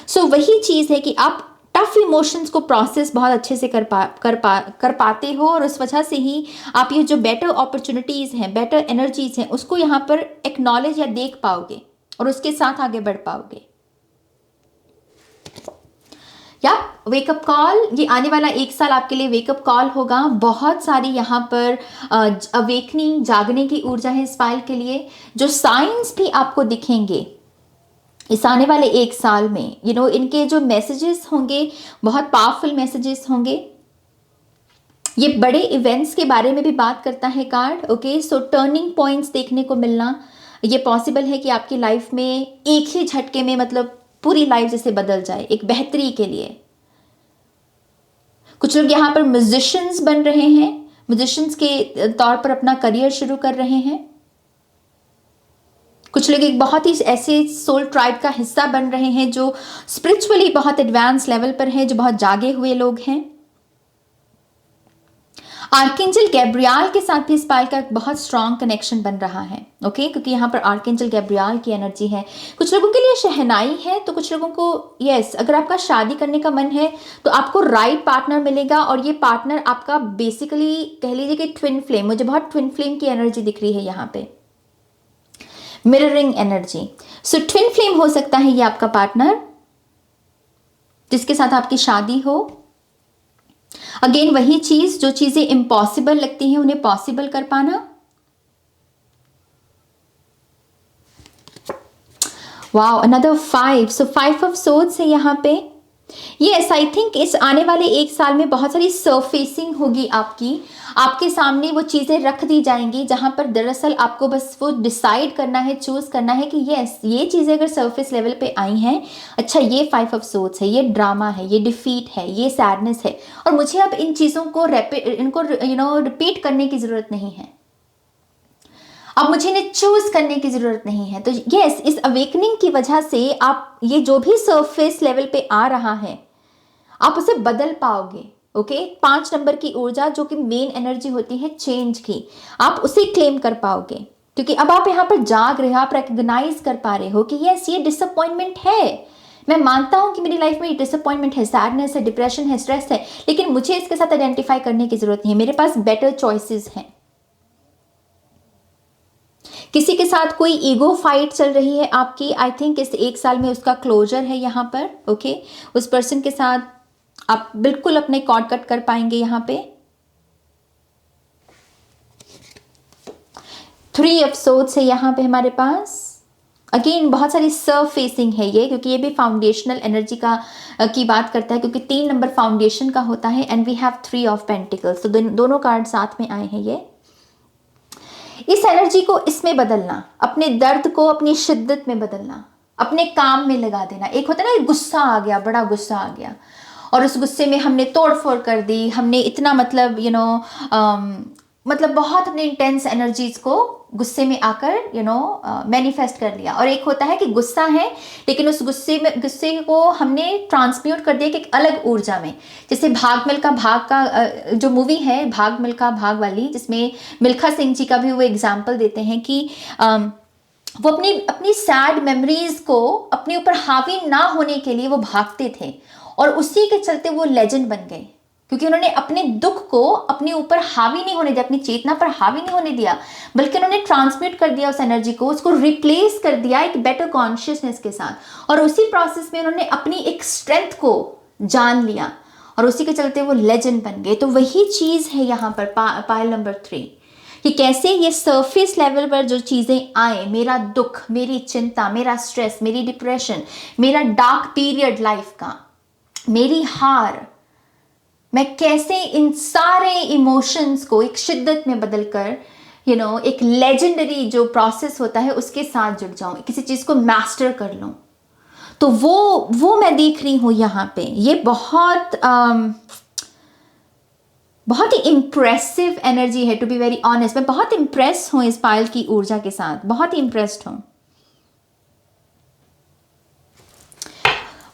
सो वही चीज़ है कि आप टफ इमोशंस को प्रोसेस बहुत अच्छे से कर पाते हो, और उस वजह से ही आप ये जो बेटर अपॉर्चुनिटीज़ हैं, बेटर एनर्जीज हैं, उसको यहाँ पर एक्नॉलेज या देख पाओगे और उसके साथ आगे बढ़ पाओगे। या वेकअप कॉल, ये आने वाला 1 साल आपके लिए वेकअप कॉल होगा। बहुत सारी यहाँ पर अवेकनिंग, जागने की ऊर्जा है इस पायल के लिए। जो साइंस भी आपको दिखेंगे इस आने वाले 1 साल में, इनके जो मैसेजेस होंगे बहुत पावरफुल मैसेजेस होंगे। ये बड़े इवेंट्स के बारे में भी बात करता है कार्ड। ओके, सो टर्निंग पॉइंट्स देखने को मिलना, ये पॉसिबल है कि आपकी लाइफ में एक ही झटके में मतलब पूरी लाइफ जैसे बदल जाए एक बेहतरी के लिए। कुछ लोग यहाँ पर म्यूजिशियंस बन रहे हैं, म्यूजिशियंस के तौर पर अपना करियर शुरू कर रहे हैं। कुछ लोग एक बहुत ही ऐसे सोल ट्राइब का हिस्सा बन रहे हैं जो स्पिरिचुअली बहुत एडवांस लेवल पर हैं, जो बहुत जागे हुए लोग हैं। आर्कएंजल गैब्रियल के साथ भी इस पायल का बहुत स्ट्रॉन्ग कनेक्शन बन रहा है। ओके, क्योंकि यहाँ पर आर्कएंजल गैब्रियल की एनर्जी है। कुछ लोगों के लिए शहनाई है, तो कुछ लोगों को यस, अगर आपका शादी करने का मन है तो आपको राइट पार्टनर मिलेगा, और ये पार्टनर आपका बेसिकली कह लीजिए कि ट्विन फ्लेम, मुझे बहुत ट्विन फ्लेम की एनर्जी दिख रही है यहाँ पे, मिररिंग एनर्जी। सो ट्विन फ्लेम हो सकता है ये आपका पार्टनर जिसके साथ आपकी शादी हो। अगेन वही चीज, जो चीजें इम्पॉसिबल लगती हैं उन्हें पॉसिबल कर पाना। Wow, another 5। So 5 of swords है यहाँ पे। यस, आई थिंक इस आने वाले एक साल में बहुत सारी सरफेसिंग होगी आपकी, आपके सामने वो चीज़ें रख दी जाएंगी जहां पर दरअसल आपको बस वो डिसाइड करना है, चूज करना है कि यस, ये चीज़ें अगर सरफेस लेवल पे आई हैं, अच्छा ये 5 ऑफ सोर्ड्स है, ये ड्रामा है, ये डिफीट है, ये सैडनेस है, और मुझे अब इन चीज़ों को इनको रिपीट करने की ज़रूरत नहीं है, अब मुझे इन्हें चूज करने की जरूरत नहीं है। तो यस, इस अवेकनिंग की वजह से आप ये जो भी सरफेस लेवल पे आ रहा है आप उसे बदल पाओगे। ओके, 5 नंबर की ऊर्जा जो कि मेन एनर्जी होती है चेंज की, आप उसे क्लेम कर पाओगे, क्योंकि अब आप यहाँ पर जाग रहे हो, आप रिकग्नाइज कर पा रहे हो कि यस, ये डिसअपॉइंटमेंट है, मैं मानता हूं कि मेरी लाइफ में डिसअपॉइंटमेंट है, सैडनेस है, डिप्रेशन है, स्ट्रेस है, लेकिन मुझे इसके साथ आइडेंटिफाई करने की जरूरत नहीं है, मेरे पास बेटर चॉइसेस हैं। किसी के साथ कोई ईगो फाइट चल रही है आपकी, आई थिंक इस एक साल में उसका क्लोजर है यहाँ पर। ओके, उस पर्सन के साथ आप बिल्कुल अपने कॉर्ड कट कर पाएंगे यहाँ पे। 3 ऑफ सोर्ड्स है यहाँ पे हमारे पास। अगेन बहुत सारी सरफेसिंग है ये, क्योंकि ये भी फाउंडेशनल एनर्जी की बात करता है, क्योंकि 3 नंबर फाउंडेशन का होता है, and we have 3 of pentacles, तो दोनों कार्ड साथ में आए हैं ये। इस एनर्जी को इसमें बदलना, अपने दर्द को अपनी शिद्दत में बदलना, अपने काम में लगा देना। एक होता है ना, गुस्सा आ गया, बड़ा गुस्सा आ गया, और उस गुस्से में हमने तोड़फोड़ कर दी, हमने इतना मतलब मतलब बहुत अपने इंटेंस एनर्जीज को गुस्से में आकर मैनिफेस्ट कर लिया। और एक होता है कि गुस्सा है, लेकिन उस गुस्से को हमने ट्रांसम्यूट कर दिया कि एक अलग ऊर्जा में, जैसे भाग मिल्खा भाग का जो मूवी है, भाग मिल्खा भाग वाली, जिसमें मिल्खा सिंह जी का भी वो एग्जाम्पल देते हैं कि वो अपनी सैड मेमोरीज को अपने ऊपर हावी ना होने के लिए वो भागते थे, और उसी के चलते वो लेजेंड बन गए, क्योंकि उन्होंने अपने दुख को अपने ऊपर हावी नहीं होने दिया, अपनी चेतना पर हावी नहीं होने दिया, बल्कि उन्होंने ट्रांसमिट कर दिया उस एनर्जी को, उसको रिप्लेस कर दिया एक बेटर कॉन्शियसनेस के साथ, और उसी प्रोसेस में उन्होंने अपनी एक स्ट्रेंथ को जान लिया, और उसी के चलते वो लेजेंड बन गए। तो वही चीज है यहाँ पर पायल नंबर 3, कि कैसे ये सरफेस लेवल पर जो चीजें आए, मेरा दुख, मेरी चिंता, मेरा स्ट्रेस, मेरी डिप्रेशन, मेरा डार्क पीरियड लाइफ का, मेरी हार, मैं कैसे इन सारे इमोशंस को एक शिद्दत में बदलकर एक लेजेंडरी जो प्रोसेस होता है उसके साथ जुड़ जाऊं, किसी चीज को मास्टर कर लूं। तो वो मैं देख रही हूं यहाँ पे। ये बहुत बहुत ही इम्प्रेसिव एनर्जी है, टू बी वेरी ऑनेस्ट। मैं बहुत इम्प्रेस हूं इस पायल की ऊर्जा के साथ, बहुत ही इम्प्रेस्ड हूं।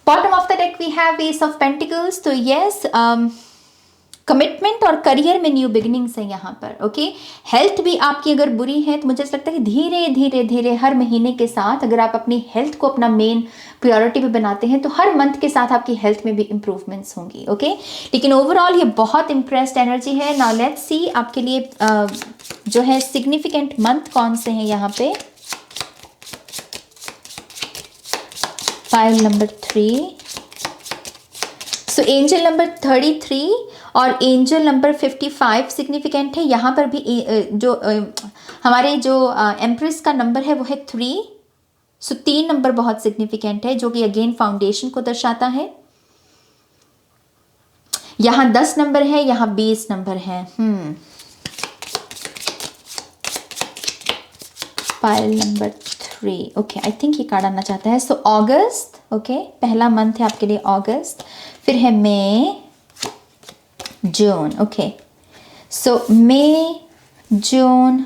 Bottom of the deck we have ace of pentacles. तो यस, कमिटमेंट और करियर में न्यू बिगिनिंग्स है यहाँ पर। ओके, हेल्थ भी आपकी अगर बुरी है तो मुझे ऐसा लगता है कि धीरे धीरे धीरे हर महीने के साथ अगर आप अपनी हेल्थ को अपना मेन प्रायोरिटी भी बनाते हैं तो हर मंथ के साथ आपकी हेल्थ में भी इंप्रूवमेंट्स होंगी। ओके, लेकिन ओवरऑल ये बहुत इम्प्रेस्ड एनर्जी है। नाउ लेट्स सी आपके लिए जो है सिग्निफिकेंट मंथ कौन से हैं यहाँ पे। फाइल नंबर 3, सो एंजल नंबर 33 और एंजल नंबर 55 सिग्निफिकेंट है। यहाँ पर भी जो हमारे जो एम्प्रेस का नंबर है वो है 3, सो 3 नंबर बहुत सिग्निफिकेंट है, जो कि अगेन फाउंडेशन को दर्शाता है। यहाँ 10 नंबर है, यहाँ 20 नंबर है। File number 3, okay, I think ये कार्ड आना चाहता है। सो अगस्त, ओके, पहला मंथ है आपके लिए अगस्त, फिर है मई, जून। Okay, so May, June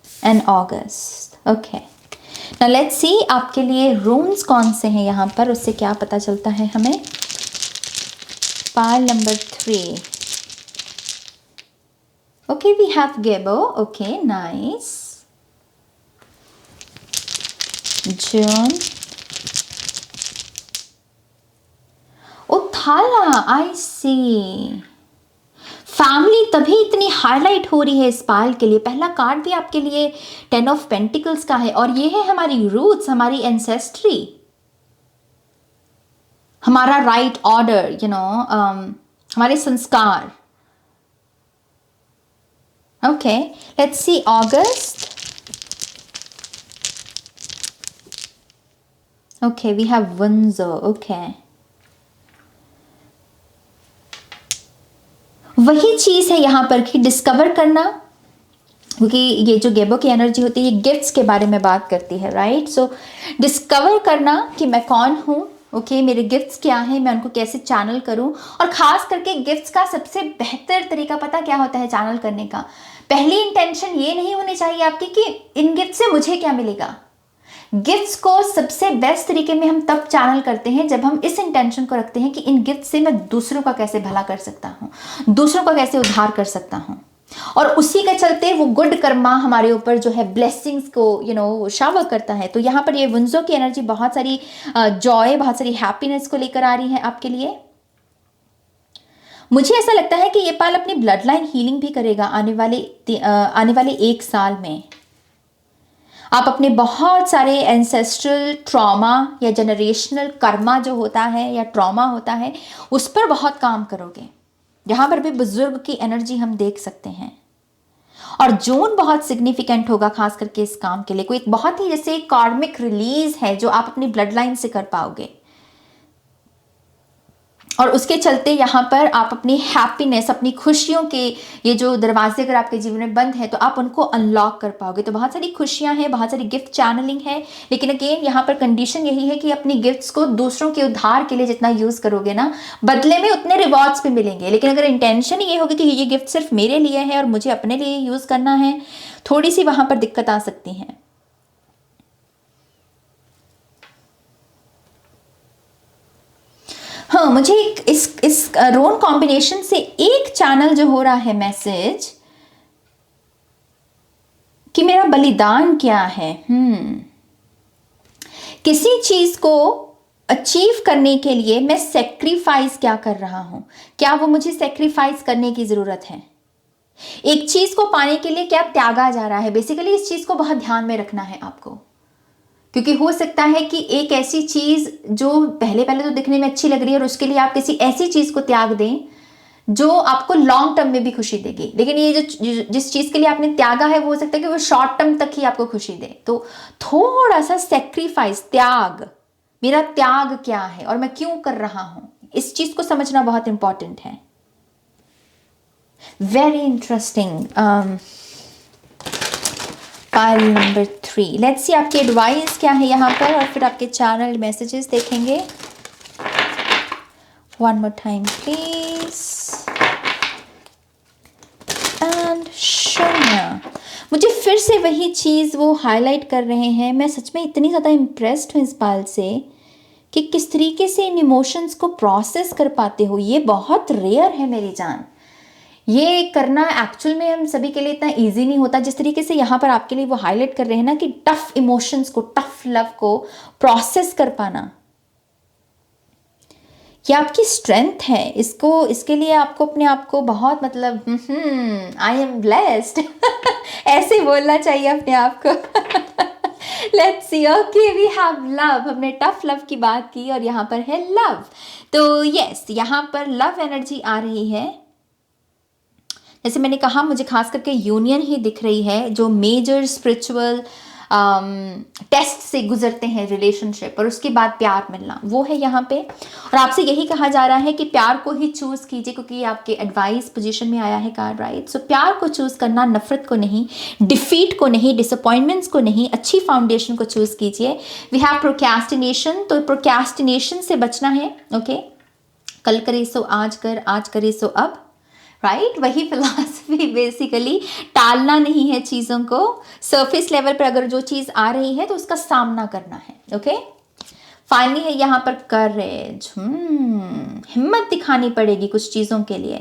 and August. Okay, now let's see आपके लिए रून्स कौन से हैं यहाँ पर, उससे क्या पता चलता है हमें। Pile number 3, okay, we have Gebo, okay, nice, June, थाला, आई सी। फैमिली तभी इतनी हाईलाइट हो रही है इस पायल के लिए। पहला कार्ड भी आपके लिए 10 ऑफ पेंटिकल्स का है, और ये है हमारी रूट्स, हमारी एंसेस्ट्री, हमारा राइट ऑर्डर, हमारे संस्कार। Okay, let's see August. Okay, we have Windsor, okay, वही चीज़ है यहाँ पर कि डिस्कवर करना, क्योंकि ये जो गेबो की एनर्जी होती है ये गिफ्ट्स के बारे में बात करती है, राइट। सो डिस्कवर करना कि मैं कौन हूँ, ओके, मेरे गिफ्ट्स क्या हैं, मैं उनको कैसे चैनल करूँ। और ख़ास करके गिफ्ट्स का सबसे बेहतर तरीका पता क्या होता है चैनल करने का? पहली इंटेंशन ये नहीं होनी चाहिए आपकी कि इन गिफ्ट से मुझे क्या मिलेगा। गिफ्ट्स को सबसे बेस्ट तरीके में हम तब चैनल करते हैं जब हम इस इंटेंशन को रखते हैं कि इन गिफ्ट से मैं दूसरों का कैसे भला कर सकता हूँ, दूसरों का कैसे उद्धार कर सकता हूँ। और उसी के चलते वो गुड कर्मा हमारे ऊपर जो है ब्लेसिंग्स को शावर करता है। तो यहाँ पर ये वुंजो की एनर्जी बहुत सारी जॉय, बहुत सारी हैप्पीनेस को लेकर आ रही है आपके लिए। मुझे ऐसा लगता है कि ये पाल अपनी ब्लड लाइन हीलिंग भी करेगा आने वाले 1 साल में। आप अपने बहुत सारे एंसेस्ट्रल ट्रॉमा या जनरेशनल कर्मा जो होता है या ट्रॉमा होता है उस पर बहुत काम करोगे। यहाँ पर भी बुजुर्ग की एनर्जी हम देख सकते हैं। और जून बहुत सिग्निफिकेंट होगा खास करके इस काम के लिए। कोई एक बहुत ही जैसे कार्मिक रिलीज है जो आप अपनी ब्लड लाइन से कर पाओगे। और उसके चलते यहाँ पर आप अपनी हैप्पीनेस, अपनी खुशियों के ये जो दरवाजे अगर आपके जीवन में बंद है तो आप उनको अनलॉक कर पाओगे। तो बहुत सारी खुशियाँ हैं, बहुत सारी गिफ्ट चैनलिंग है। लेकिन अगेन यहाँ पर कंडीशन यही है कि अपनी गिफ्ट्स को दूसरों के उद्धार के लिए जितना यूज़ करोगे ना, बदले में उतने रिवॉर्ड्स भी मिलेंगे। लेकिन अगर इंटेंशन ये होगी कि ये गिफ्ट सिर्फ मेरे लिए है और मुझे अपने लिए यूज़ करना है, थोड़ी सी वहाँ पर दिक्कत आ सकती है। हाँ, मुझे इस रोन कॉम्बिनेशन से एक चैनल जो हो रहा है मैसेज कि मेरा बलिदान क्या है। किसी चीज को अचीव करने के लिए मैं सेक्रीफाइस क्या कर रहा हूं, क्या वो मुझे सेक्रीफाइस करने की जरूरत है। एक चीज को पाने के लिए क्या त्यागा जा रहा है। बेसिकली इस चीज को बहुत ध्यान में रखना है आपको, क्योंकि हो सकता है कि एक ऐसी चीज जो पहले तो दिखने में अच्छी लग रही है और उसके लिए आप किसी ऐसी चीज को त्याग दें जो आपको लॉन्ग टर्म में भी खुशी देगी। लेकिन ये जिस चीज के लिए आपने त्यागा है वो हो सकता है कि वो शॉर्ट टर्म तक ही आपको खुशी दे। तो थोड़ा सा सेक्रीफाइस, त्याग, मेरा त्याग क्या है और मैं क्यों कर रहा हूं, इस चीज को समझना बहुत इंपॉर्टेंट है। Very interesting. Pile number 3, let's see आपकी एडवाइस क्या है यहाँ पर, और फिर आपके चैनल मैसेजेस देखेंगे। One more time please. And शून्य। मुझे फिर से वही चीज़ वो हाईलाइट कर रहे हैं। मैं सच में इतनी ज़्यादा इम्प्रेस्ड हूँ इस पाल से कि किस तरीके से इन इमोशंस को प्रोसेस कर पाते हो। ये बहुत रेयर है मेरी जान। ये करना एक्चुअल में हम सभी के लिए इतना इजी नहीं होता। जिस तरीके से यहाँ पर आपके लिए वो हाईलाइट कर रहे हैं ना कि टफ इमोशंस को, टफ लव को प्रोसेस कर पाना, ये आपकी स्ट्रेंथ है। इसके लिए आपको अपने आप को बहुत आई एम ब्लेस्ड ऐसे बोलना चाहिए अपने आप को। Let's see, okay, we have love. हमने टफ लव की बात की और यहाँ पर है लव। तो यस, यहाँ पर लव एनर्जी आ रही है। जैसे मैंने कहा, मुझे खास करके यूनियन ही दिख रही है, जो मेजर स्पिरिचुअल टेस्ट से गुजरते हैं रिलेशनशिप और उसके बाद प्यार मिलना, वो है यहाँ पे। और आपसे यही कहा जा रहा है कि प्यार को ही चूज कीजिए, क्योंकि ये आपके एडवाइस पोजीशन में आया है कार्ड, राइट। सो प्यार को चूज करना, नफरत को नहीं, डिफीट को नहीं, डिसअपॉइंटमेंट्स को नहीं, अच्छी फाउंडेशन को चूज कीजिए। वी हैव प्रोक्रेस्टिनेशन, तो प्रोक्रेस्टिनेशन से बचना है, ओके। कल करे सो आज कर, आज करे सो अब, राइट। वही फिलॉसफी, बेसिकली टालना नहीं है चीज़ों को। सरफेस लेवल पर अगर जो चीज़ आ रही है तो उसका सामना करना है, ओके। फाइनली है यहाँ पर करेज। हिम्मत दिखानी पड़ेगी कुछ चीज़ों के लिए,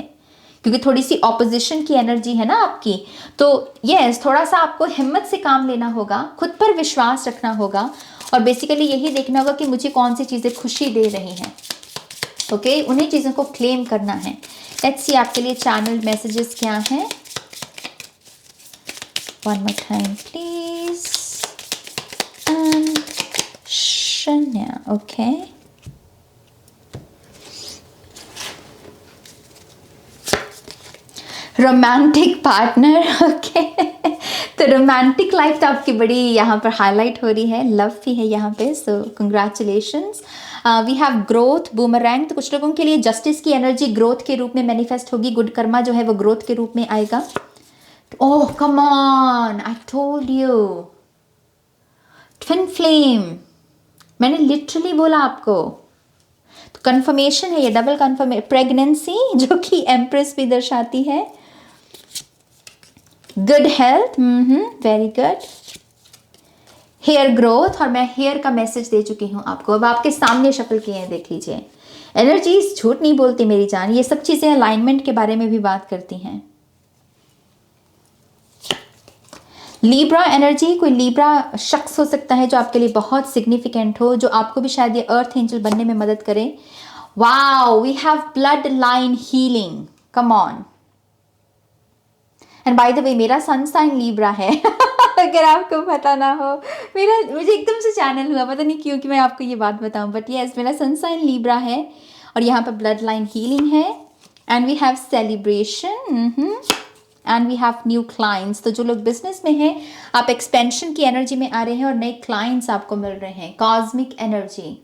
क्योंकि थोड़ी सी ऑपोजिशन की एनर्जी है ना आपकी। तो यस, थोड़ा सा आपको हिम्मत से काम लेना होगा, खुद पर विश्वास रखना होगा और बेसिकली यही देखना होगा कि मुझे कौन सी चीज़ें खुशी दे रही हैं, ओके। उन्हीं चीज़ों को क्लेम करना है। लेट्स सी आपके लिए चैनल मैसेजेस क्या हैं। One more time please. And शून्य, ओके। Romantic partner, okay. तो रोमांटिक लाइफ तो आपकी बड़ी यहाँ पर हाईलाइट हो रही है, लव भी है यहाँ पे। So congratulations. We have growth, boomerang, तो कुछ लोगों के लिए जस्टिस की एनर्जी ग्रोथ के रूप में मैनिफेस्ट होगी, गुड कर्मा जो है वो ग्रोथ के रूप में आएगा। Oh come on, I told you, twin flame, मैंने लिटरली बोला आपको। तो कंफर्मेशन है ये, डबल कंफर्मेशन, प्रेगनेंसी जो कि एम्प्रेस भी दर्शाती है, good health, very good, hair growth, और मैं हेयर का मैसेज दे चुकी हूं आपको, अब आपके सामने शफल किए हैं, देख लीजिए। एनर्जीज झूठ नहीं बोलती मेरी जान, ये सब चीजें अलाइनमेंट के बारे में भी बात करती हैं। लीब्रा एनर्जी, कोई लीब्रा शख्स हो सकता है जो आपके लिए बहुत सिग्निफिकेंट हो, जो आपको भी शायद ये अर्थ एंजल बनने में मदद करे। Wow, we have blood line healing, come on. And by the way मेरा सन साइन लीब्रा है अगर आपको पता ना हो, मुझे एकदम से चैनल हुआ, पता नहीं क्यों कि मैं आपको ये बात बताऊं, बट यस मेरा सन साइन लीब्रा है और यहाँ पर ब्लड लाइन हीलिंग है। And we have celebration and we have new clients, तो जो लोग बिजनेस में हैं आप एक्सपेंशन की एनर्जी में आ रहे हैं और नए क्लाइंट्स आपको मिल रहे हैं। Cosmic energy,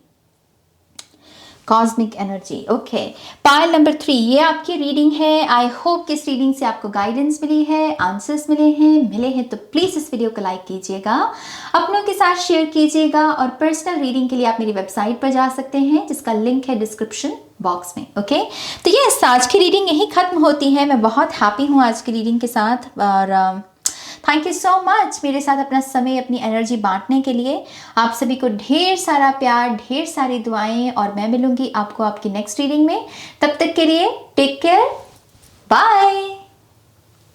cosmic energy, okay. Pile number 3, ये आपकी रीडिंग है। आई होप कि इस रीडिंग से आपको गाइडेंस मिली है, आंसर्स मिले हैं तो प्लीज़ इस वीडियो को लाइक कीजिएगा, अपनों के साथ शेयर कीजिएगा, और पर्सनल रीडिंग के लिए आप मेरी वेबसाइट पर जा सकते हैं जिसका लिंक है डिस्क्रिप्शन बॉक्स में, ओके। तो ये आज की रीडिंग यही खत्म होती है। मैं बहुत हैप्पी हूँ आज की रीडिंग के साथ, और थैंक यू सो मच मेरे साथ अपना समय, अपनी एनर्जी बांटने के लिए। आप सभी को ढेर सारा प्यार, ढेर सारी दुआएं, और मैं मिलूंगी आपको आपकी नेक्स्ट रीडिंग में। तब तक के लिए टेक केयर, बाय।